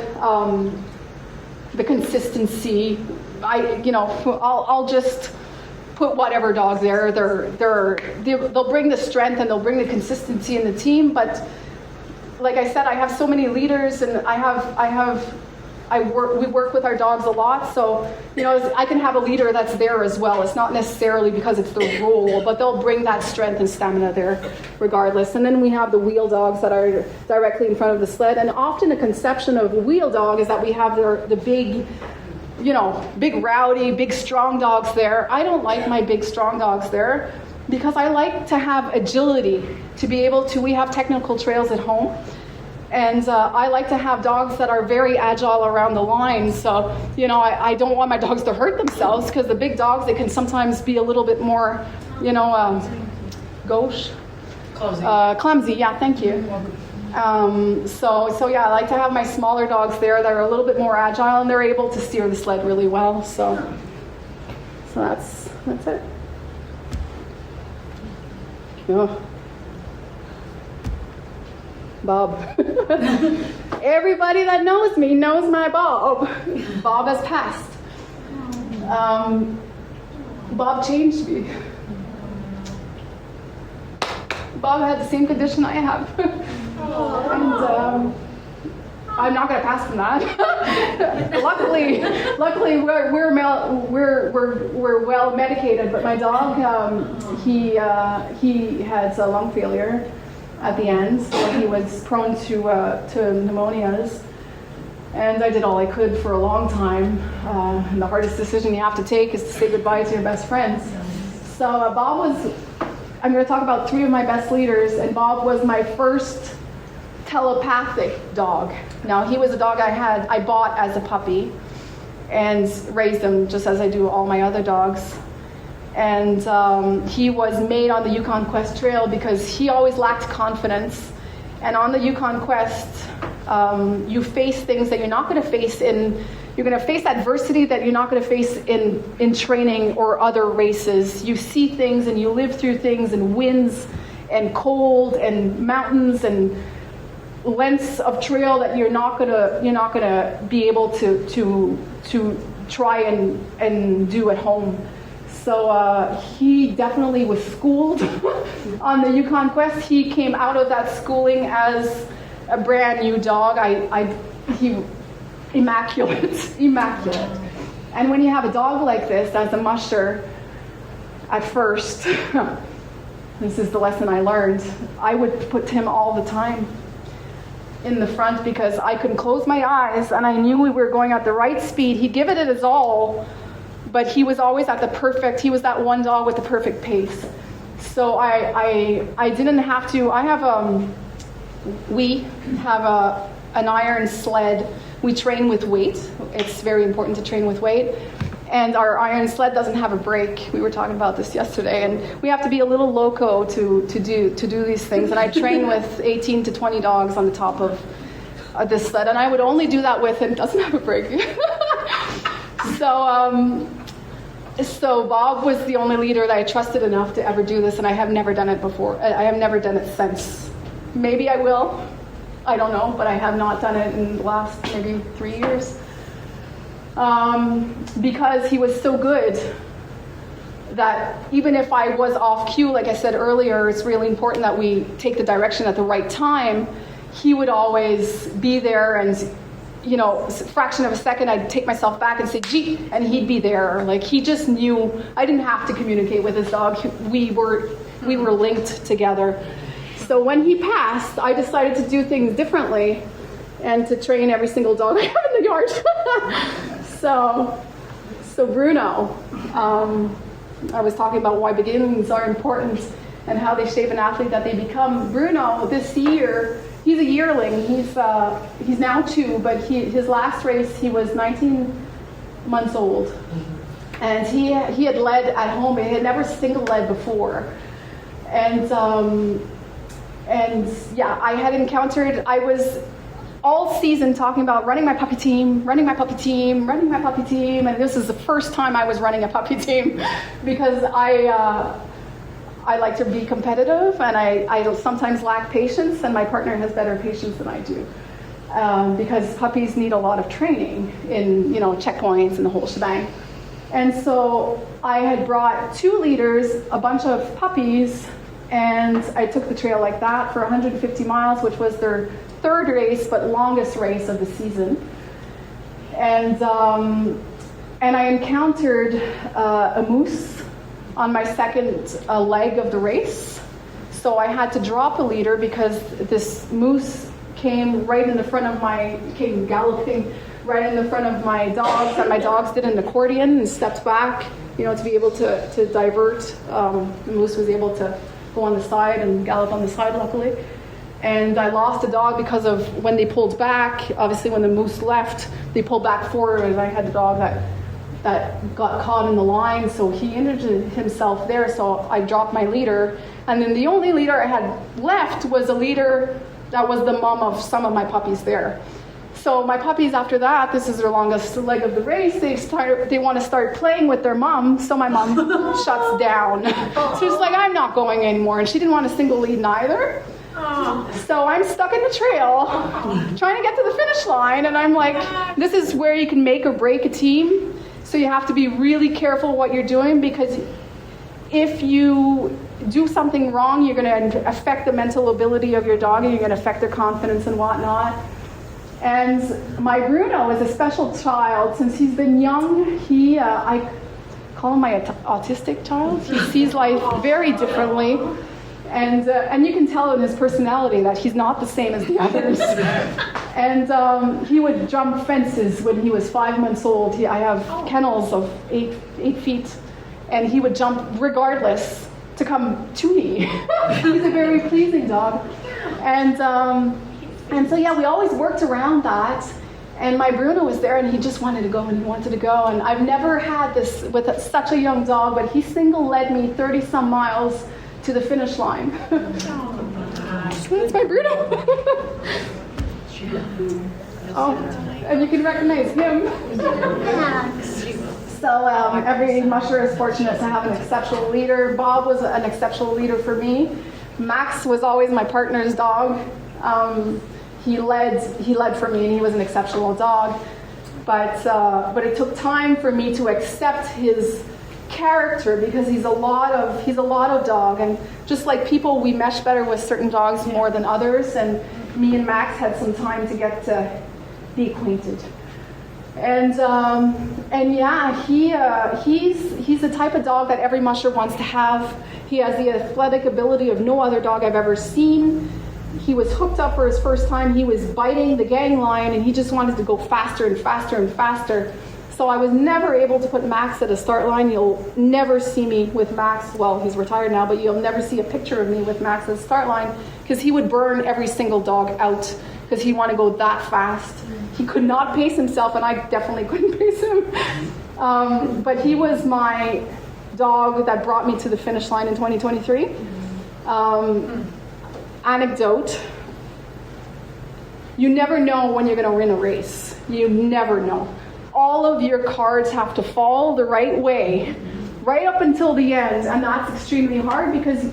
the consistency. I'll just put whatever dog there. They'll bring the strength and they'll bring the consistency in the team. But like I said, I have so many leaders, and we work with our dogs a lot. So I can have a leader that's there as well. It's not necessarily because it's their role, but they'll bring that strength and stamina there regardless. And then we have the wheel dogs that are directly in front of the sled. And often the conception of a wheel dog is that we have the big, big rowdy, big strong dogs there. I don't like my big strong dogs there because I like to have agility to be able to, we have technical trails at home. And I like to have dogs that are very agile around the line. So, I don't want my dogs to hurt themselves, because the big dogs, they can sometimes be a little bit more, gauche. Clumsy, yeah, thank you. So yeah, I like to have my smaller dogs there that are a little bit more agile, and they're able to steer the sled really well. So that's it. Oh. Bob. Everybody that knows me knows my Bob. Bob has passed. Bob changed me. Bob had the same condition I have. And I'm not going to pass from that. Luckily, we're well medicated. But my dog, he had lung failure at the end, so he was prone to pneumonias. And I did all I could for a long time. And the hardest decision you have to take is to say goodbye to your best friends. So I'm going to talk about 3 of my best leaders, and Bob was my first telepathic dog. Now, he was a dog I bought as a puppy and raised him just as I do all my other dogs. And he was made on the Yukon Quest Trail because he always lacked confidence. And on the Yukon Quest, you face things that you're not going to face you're going to face adversity that you're not going to face in training or other races. You see things and you live through things, and winds and cold and mountains and lengths of trail that you're not going to be able to try and do at home. So he definitely was schooled on the Yukon Quest. He came out of that schooling as a brand new dog. He immaculate. And when you have a dog like this, as a musher, at first, this is the lesson I learned, I would put him all the time in the front because I couldn't close my eyes, and I knew we were going at the right speed. He'd give it his all, but he was always he was that one dog with the perfect pace. So I didn't have to, we have an iron sled. We train with weight. It's very important to train with weight. And our iron sled doesn't have a brake. We were talking about this yesterday, and we have to be a little loco to do these things. And I train with 18 to 20 dogs on the top of this sled, and I would only do that with him. It doesn't have a brake. So Bob was the only leader that I trusted enough to ever do this, and I have never done it before. I have never done it since. Maybe I will. I don't know, but I have not done it in the last maybe 3 years. Because he was so good that even if I was off cue, like I said earlier, it's really important that we take the direction at the right time. He would always be there, and a fraction of a second I'd take myself back and say, gee, and he'd be there. Like, he just knew. I didn't have to communicate with his dog. We were linked together. So when he passed, I decided to do things differently and to train every single dog I have in the yard. So Bruno, I was talking about why beginnings are important and how they shape an athlete that they become. Bruno, this year, he's a yearling. He's now 2, but his last race, he was 19 months old. And he had led at home. He had never single led before. And yeah, I had encountered, I was all season talking about running my puppy team, and this is the first time I was running a puppy team because I like to be competitive, and I sometimes lack patience, and my partner has better patience than I do. Because puppies need a lot of training in, checkpoints and the whole shebang. And so I had brought 2 leaders, a bunch of puppies, and I took the trail like that for 150 miles, which was their 3rd race, but longest race of the season. And I encountered a moose on my 2nd leg of the race. So I had to drop a leader because this moose came galloping right in the front of my dogs, and my dogs did an accordion and stepped back, to be able to divert. The moose was able to go on the side and gallop on the side, luckily. And I lost a dog because of when they pulled back. Obviously, when the moose left, they pulled back forward, and I had a dog that got caught in the line, so he injured himself there, so I dropped my leader. And then the only leader I had left was a leader that was the mom of some of my puppies there. So my puppies, after that, this is their longest leg of the race, they want to start playing with their mom, so my mom shuts down. She's like, I'm not going anymore, and she didn't want a single lead neither. So I'm stuck in the trail, trying to get to the finish line, and I'm like, this is where you can make or break a team. So you have to be really careful what you're doing, because if you do something wrong, you're going to affect the mental ability of your dog, and you're going to affect their confidence and whatnot. And my Bruno is a special child. Since he's been young, I call him my autistic child. He sees life very differently. And you can tell in his personality that he's not the same as the others. And he would jump fences when he was 5 months old. I have kennels of 8 feet, and he would jump regardless to come to me. He's a very pleasing dog. And so, yeah, we always worked around that. And my Bruno was there, and he just wanted to go, and he wanted to go. And I've never had this with such a young dog, but he single led me 30-some miles to the finish line. That's my Bruno. Oh, and you can recognize him. So every musher is fortunate to have an exceptional leader. Bob was an exceptional leader for me. Max was always my partner's dog. He led for me, and he was an exceptional dog. But it took time for me to accept his character, because he's a lot of dog, and just like people, we mesh better with certain dogs more than others, and me and Max had some time to get to be acquainted. And yeah, he's the type of dog that every musher wants to have. He has the athletic ability of no other dog I've ever seen. He was hooked up for his first time. He was biting the gang line, and he just wanted to go faster and faster and faster. So I was never able to put Max at a start line. You'll never see me with Max. Well, he's retired now, but you'll never see a picture of me with Max at the start line, because he would burn every single dog out because he'd want to go that fast. He could not pace himself, and I definitely couldn't pace him. But he was my dog that brought me to the finish line in 2023. Anecdote. You never know when you're going to win a race. You never know. All of your cards have to fall the right way, right up until the end, and that's extremely hard, because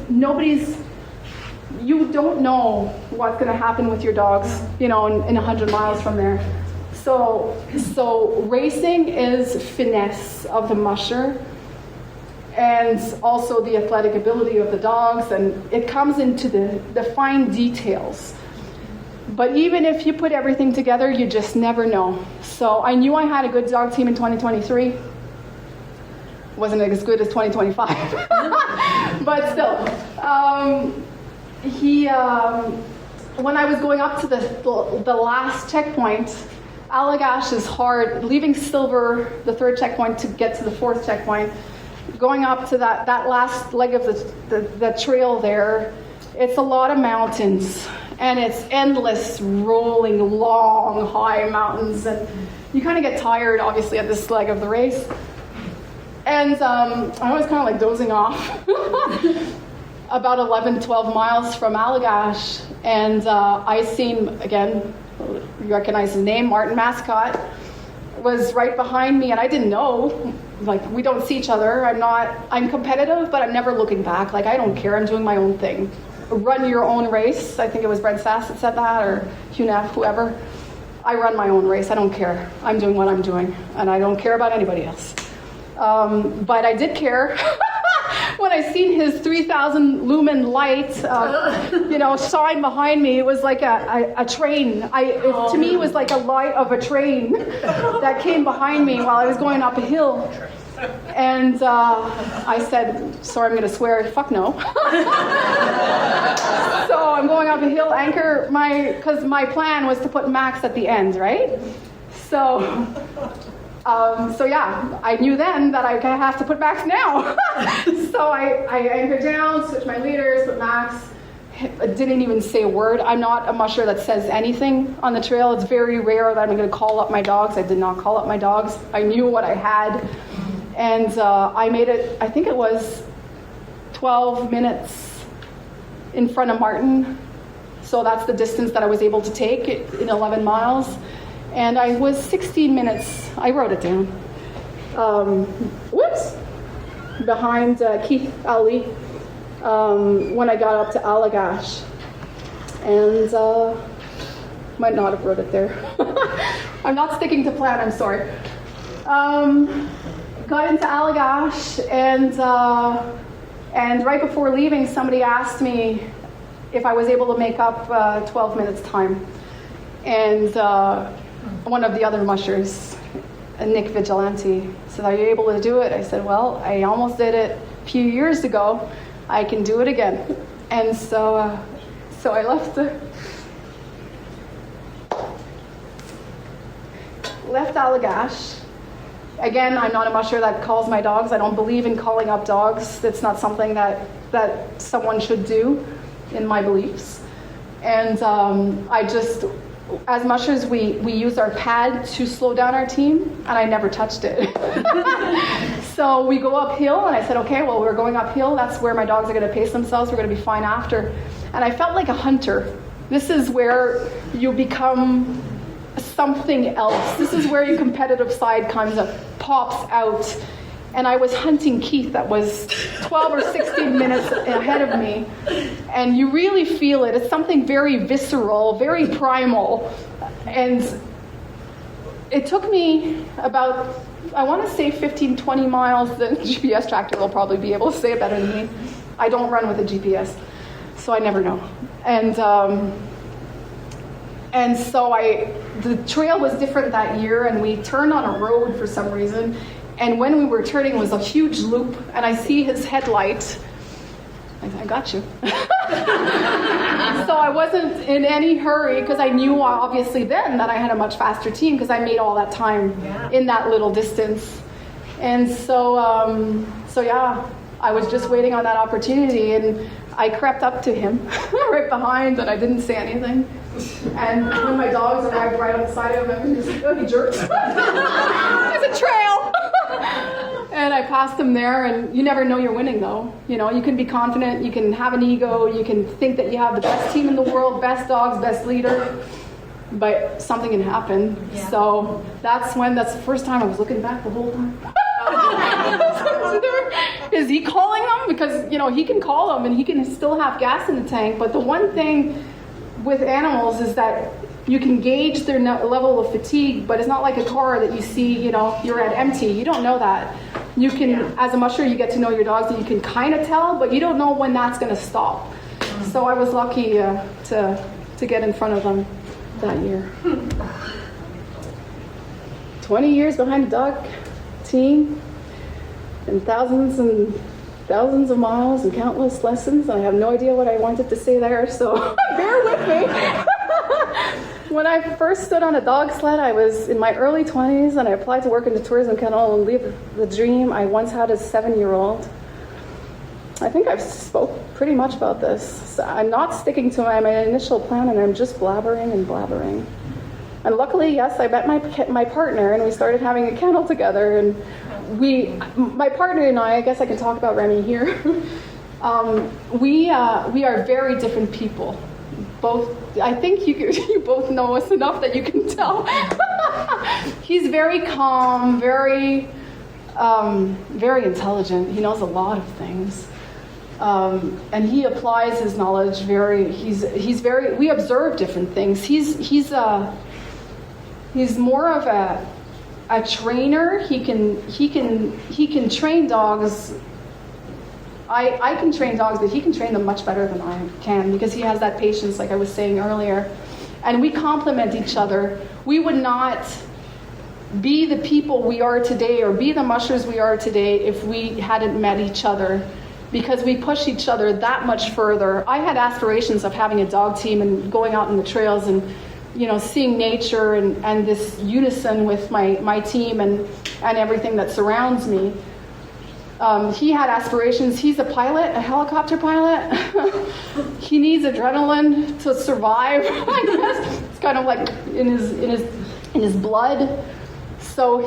you don't know what's going to happen with your dogs, in 100 miles from there. So racing is finesse of the musher, and also the athletic ability of the dogs, and it comes into the fine details. But even if you put everything together, you just never know. So I knew I had a good dog team in 2023. Wasn't as good as 2025. But still. When I was going up to the last checkpoint, Allagash is hard. Leaving Silver, the 3rd checkpoint, to get to the 4th checkpoint, going up to that last leg of the trail there, it's a lot of mountains. And it's endless, rolling, long, high mountains. And you kind of get tired, obviously, at this leg of the race. And I was kind of like dozing off about 11, 12 miles from Allagash. And I seen, again, you recognize his name, Martin Mascot, was right behind me. And I didn't know like, we don't see each other. I'm competitive, but I'm never looking back. Like, I don't care. I'm doing my own thing. Run your own race. I think it was Brent Sass that said that, or Hugh Neff, whoever. I run my own race. I don't care. I'm doing what I'm doing, and I don't care about anybody else. But I did care when I seen his 3,000 lumen light, shine behind me. It was like a train. To me, it was like a light of a train that came behind me while I was going up a hill. And I said, sorry, I'm going to swear, fuck no. So I'm going up a hill, anchor because my plan was to put Max at the end, right? So yeah, I knew then that I have to put Max now. So I anchored down, switched my leaders, but Max didn't even say a word. I'm not a musher that says anything on the trail. It's very rare that I'm going to call up my dogs. I did not call up my dogs. I knew what I had. And I made it, I think it was 12 minutes in front of Martin. So that's the distance that I was able to take in 11 miles. And I was 16 minutes, I wrote it down, behind Keith Ali when I got up to Allagash. And might not have wrote it there. I'm not sticking to plan, I'm sorry. Got into Allagash, and right before leaving, somebody asked me if I was able to make up 12 minutes time. And one of the other mushers, Nick Vigilante, said, are you able to do it? I said, well, I almost did it a few years ago. I can do it again. And so I left Allagash. Again, I'm not a musher that calls my dogs. I don't believe in calling up dogs. It's not something that someone should do in my beliefs. And as mushers, we use our pad to slow down our team, and I never touched it. So we go uphill, and I said, okay, well, we're going uphill. That's where my dogs are going to pace themselves. We're going to be fine after. And I felt like a hunter. This is where you become something else. This is where your competitive side pops out. And I was hunting Keith that was 12 or 16 minutes ahead of me. And you really feel it. It's something very visceral, very primal. And it took me about, I want to say 15, 20 miles. The GPS tractor will probably be able to say it better than me. I don't run with a GPS, so I never know. And so the trail was different that year, and we turned on a road for some reason. And when we were turning, it was a huge loop, and I see his headlight. I got you. So I wasn't in any hurry, because I knew obviously then that I had a much faster team, because I made all that time in that little distance. And so yeah, I was just waiting on that opportunity, and I crept up to him right behind, and I didn't say anything. And when my dogs arrived right on the side of him, he jerked. There's a trail. And I passed him there, and you never know you're winning, though. You know, you can be confident, you can have an ego, you can think that you have the best team in the world, best dogs, best leader, but something can happen. Yeah. So that's the first time I was looking back the whole time. Is he calling them? Because, he can call them, and he can still have gas in the tank, but the one thing with animals is that you can gauge their level of fatigue, but it's not like a car that you see, you're at empty. You don't know that. You can, as a musher, you get to know your dogs, and you can kind of tell, but you don't know when that's going to stop. So I was lucky to get in front of them that year. 20 years behind a dog team, and thousands of miles and countless lessons. I have no idea what I wanted to say there, so bear with me. When I first stood on a dog sled, I was in my early 20s, and I applied to work in the tourism kennel and live the dream I once had as a 7-year-old. I think I've spoke pretty much about this. So I'm not sticking to my initial plan, and I'm just blabbering and blabbering. And luckily, yes, I met my partner, and we started having a kennel together. And my partner and I guess I can talk about Remy here. We are very different people. I think you both know us enough that you can tell. He's very calm, very Very intelligent. He knows a lot of things. And he applies his knowledge he's very, we observe different things. He's more of a trainer. He can train dogs. I can train dogs, but he can train them much better than I can because he has that patience, like I was saying earlier. And we complement each other. We would not be the people we are today or be the mushers we are today if we hadn't met each other, because we push each other that much further. I had aspirations of having a dog team and going out in the trails and seeing nature and this unison with my team and everything that surrounds me. He had aspirations. He's a pilot, a helicopter pilot. He needs adrenaline to survive, I guess. It's kind of like in his blood. So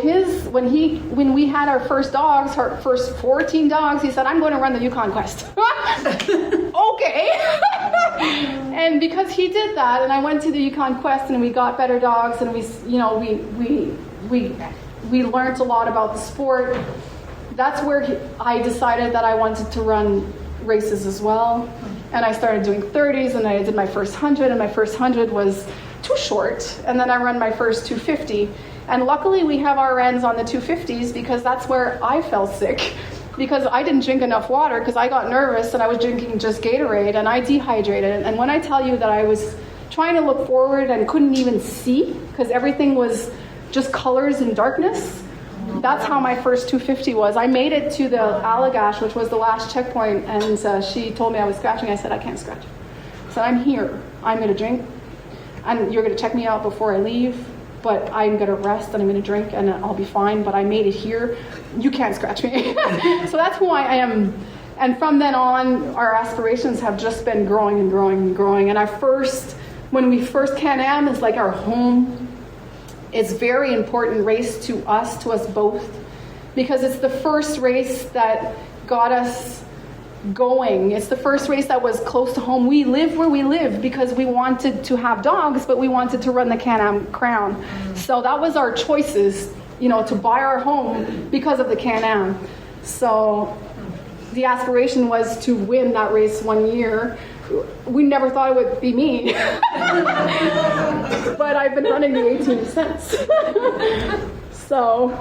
when we had our first dogs, our first 14 dogs, he said, "I'm going to run the Yukon Quest." Okay. And because he did that, and I went to the Yukon Quest, and we got better dogs, and we learned a lot about the sport. That's where I decided that I wanted to run races as well. And I started doing 30s, and I did my first 100, and my first 100 was too short. And then I ran my first 250. And luckily we have our ends on the 250s because that's where I fell sick. Because I didn't drink enough water because I got nervous and I was drinking just Gatorade and I dehydrated. And when I tell you that I was trying to look forward and couldn't even see because everything was just colors and darkness, that's how my first 250 was. I made it to the Allagash, which was the last checkpoint, and she told me I was scratching. I said, "I can't scratch." I said, "I'm here. I'm going to drink, and you're going to check me out before I leave, but I'm going to rest, and I'm going to drink, and I'll be fine, but I made it here. You can't scratch me." So that's who I am. And from then on, our aspirations have just been growing and growing and growing. And when we first Can-Am is like our home. It's a very important race to us both, because it's the first race that got us going. It's the first race that was close to home. We live where we live because we wanted to have dogs, but we wanted to run the Can-Am Crown. So that was our choices, to buy our home because of the Can-Am. So the aspiration was to win that race one year. We never thought it would be me. But I've been running the 18 since. So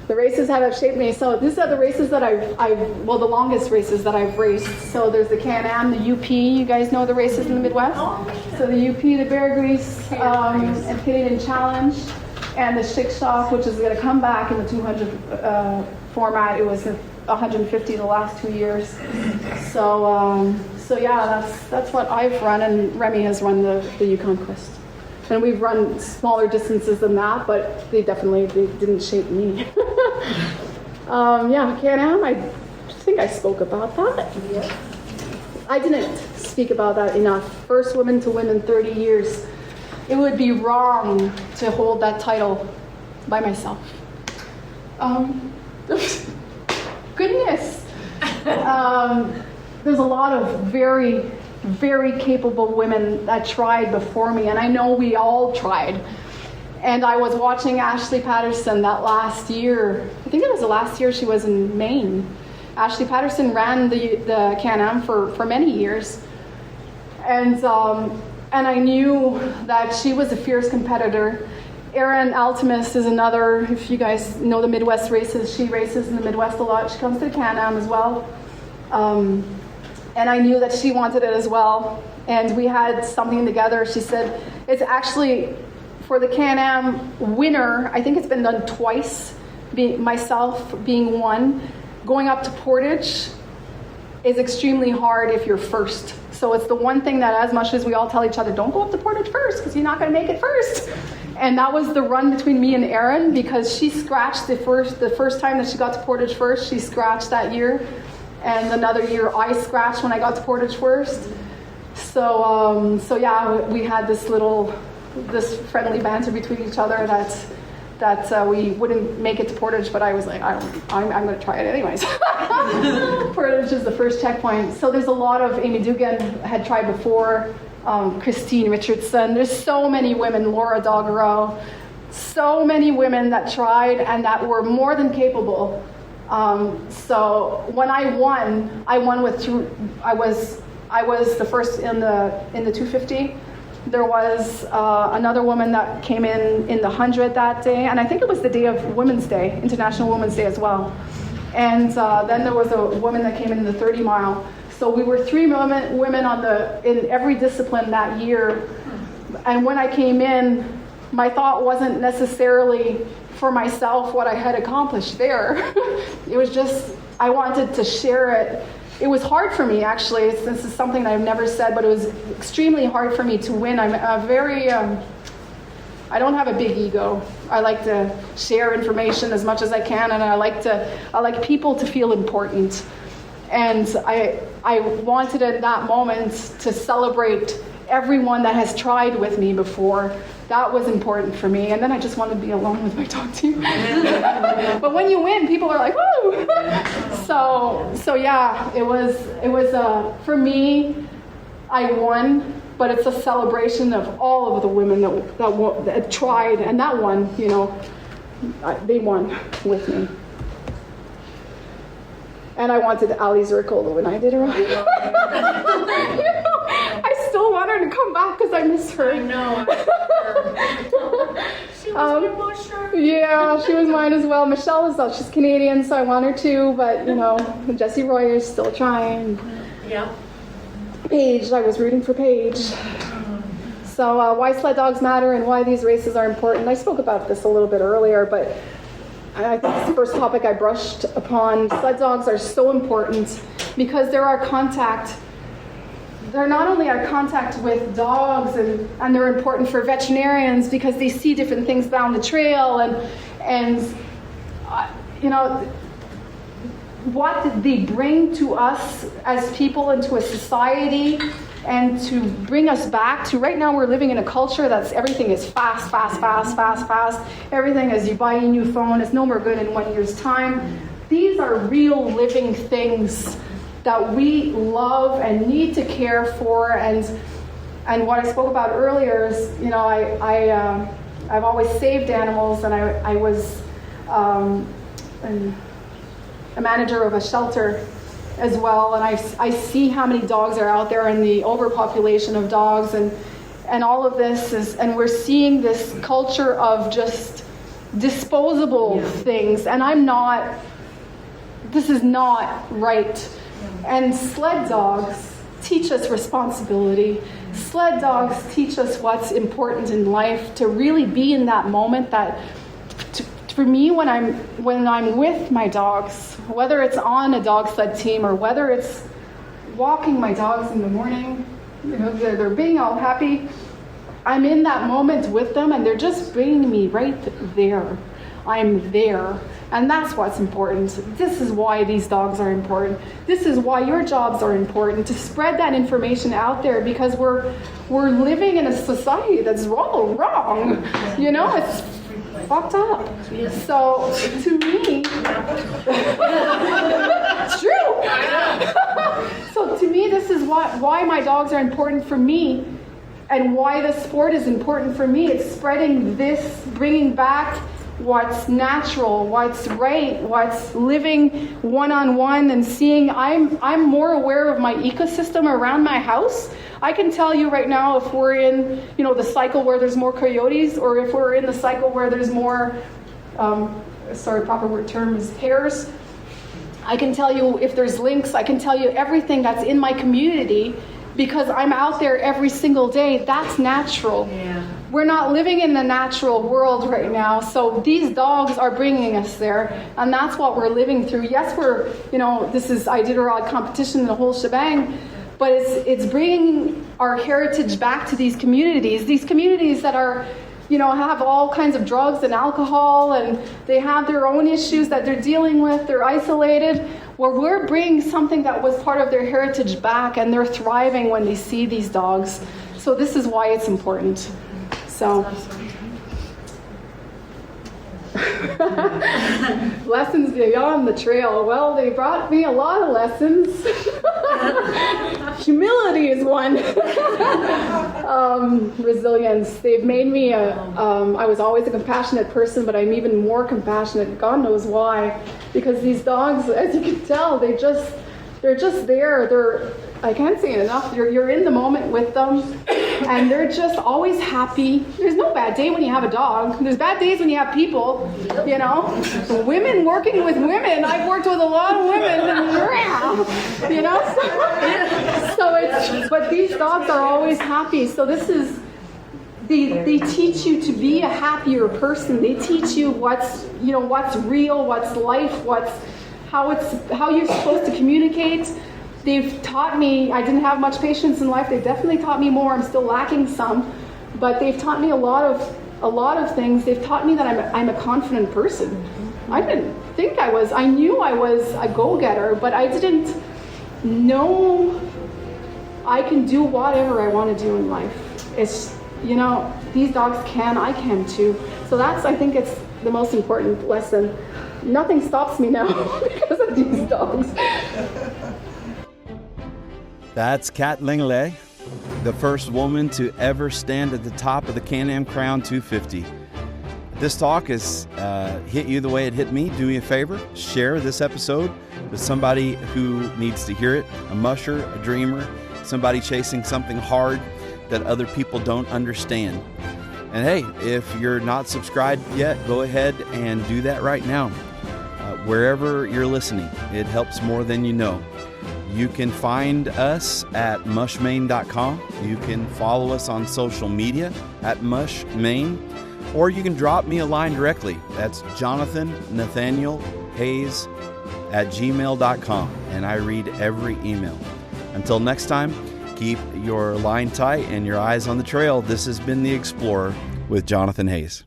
the races have shaped me. So these are the races that the longest races that I've raced. So there's the Can-Am, the UP. You guys know the races in the Midwest? So the UP, the Bear Grease, and Canadian Challenge, and the Chic-Choc, which is going to come back in the 200 format. It was 150 the last 2 years. So yeah, that's what I've run, and Remy has run the Yukon Quest. And we've run smaller distances than that, but they didn't shape me. Can-Am, I think I spoke about that. Yeah. I didn't speak about that enough. First woman to win in 30 years. It would be wrong to hold that title by myself. Goodness. There's a lot of very, very capable women that tried before me, and I know we all tried. And I was watching Ashley Patterson that last year. I think it was the last year she was in Maine. Ashley Patterson ran the Can-Am for many years. And I knew that she was a fierce competitor. Erin Altimus is another, if you guys know the Midwest races, she races in the Midwest a lot. She comes to the Can-Am as well. And I knew that she wanted it as well. And we had something together. She said, it's actually, for the Can-Am winner, I think it's been done twice, myself being one. Going up to Portage is extremely hard if you're first. So it's the one thing that, as much as we all tell each other, don't go up to Portage first, because you're not going to make it first. And that was the run between me and Erin, because she scratched the first time that she got to Portage first, she scratched that year. And another year I scratched when I got to Portage first. So yeah, we had this friendly banter between each other that we wouldn't make it to Portage, but I was like, I'm going to try it anyways. Portage is the first checkpoint. So there's a lot of, Amy Dugan had tried before, Christine Richardson. There's so many women, Laura Doggerow, so many women that tried and that were more than capable. So when I won with I was the first in the 250. There was another woman that came in the 100 that day, and I think it was the day of Women's Day, International Women's Day as well. And then there was a woman that came in the 30 mile. So we were 3 women in every discipline that year. And when I came in, my thought wasn't necessarily for myself what I had accomplished there. It was just, I wanted to share it. It was hard for me, actually. This is something I've never said, but it was extremely hard for me to win. I'm a very, I don't have a big ego. I like to share information as much as I can, and I like people to feel important. And I wanted at that moment to celebrate everyone that has tried with me before. That was important for me. And then I just wanted to be alone with my dog too. But when you win, people are like, woo! So yeah, it was for me, I won, but it's a celebration of all of the women that tried, and that won, they won with me. And I wanted Ali Zirkle when I did her. I still want her to come back because I miss her. I know. She was your Musher. Yeah, she was mine as well. Michelle is she's Canadian, so I want her too. But Jessie Royer is still trying. Yeah. Paige, I was rooting for Paige. So why sled dogs matter and why these races are important. I spoke about this a little bit earlier, but I think it's the first topic I brushed upon. Sled dogs are so important because they're our contact. They're not only our contact with dogs, and they're important for veterinarians because they see different things down the trail, and what they bring to us as people and to a society, and to bring us back to right now. We're living in a culture that's everything is fast. Everything is you buy a new phone, it's no more good in 1 year's time. These are real living things that we love and need to care for, and what I spoke about earlier is, I've always saved animals, and I was a manager of a shelter as well, and I see how many dogs are out there and the overpopulation of dogs and all of this is, and we're seeing this culture of just disposable things, and this is not right. And sled dogs teach us responsibility. Sled dogs teach us what's important in life, to really be in that moment. That for me, when I'm with my dogs, whether it's on a dog sled team or whether it's walking my dogs in the morning, they're being all happy, I'm in that moment with them, and they're just bringing me right there. I'm there. And that's what's important. This is why these dogs are important. This is why your jobs are important, to spread that information out there, because we're living in a society that's all wrong. It's fucked up. So to me, it's true. So to me, this is why my dogs are important for me, and why the sport is important for me. It's spreading this, bringing back what's natural, what's right, what's living one-on-one, and seeing. I'm more aware of my ecosystem around my house. I can tell you right now if we're in the cycle where there's more coyotes, or if we're in the cycle where there's more proper word term is hares. I can tell you if there's lynx. I can tell you everything that's in my community, because I'm out there every single day. That's natural. Yeah. We're not living in the natural world right now, so these dogs are bringing us there, and that's what we're living through. Yes, this is Iditarod competition, the whole shebang, but it's bringing our heritage back to these communities that are, have all kinds of drugs and alcohol, and they have their own issues that they're dealing with, they're isolated. Well, we're bringing something that was part of their heritage back, and they're thriving when they see these dogs. So this is why it's important. So, lessons beyond the trail. Well, they brought me a lot of lessons. Humility is one. Resilience. They've made me I was always a compassionate person, but I'm even more compassionate. God knows why. Because these dogs, as you can tell, they're just there. I can't say it enough. You're in the moment with them, and they're just always happy. There's no bad day when you have a dog. There's bad days when you have people, you know. Women working with women. I've worked with a lot of women, and, you know. But these dogs are always happy. So this is, they teach you to be a happier person. They teach you what's real, what's life, how you're supposed to communicate. They've taught me, I didn't have much patience in life. They've definitely taught me more. I'm still lacking some, but they've taught me a lot of things. They've taught me that I'm a confident person. I didn't think I was. I knew I was a go-getter, but I didn't know I can do whatever I want to do in life. It's, you know, these dogs can, I can too. So I think it's the most important lesson. Nothing stops me now because of these dogs. That's Kat Langlais, the first woman to ever stand at the top of the Can-Am Crown 250. This talk has hit you the way it hit me. Do me a favor, share this episode with somebody who needs to hear it, a musher, a dreamer, somebody chasing something hard that other people don't understand. And hey, if you're not subscribed yet, go ahead and do that right now. Wherever you're listening, it helps more than you know. You can find us at mushmaine.com. You can follow us on social media at mushmaine, or you can drop me a line directly. That's jonathannathanielhayes at gmail.com, and I read every email. Until next time, keep your line tight and your eyes on the trail. This has been The Explorer with Jonathan Hayes.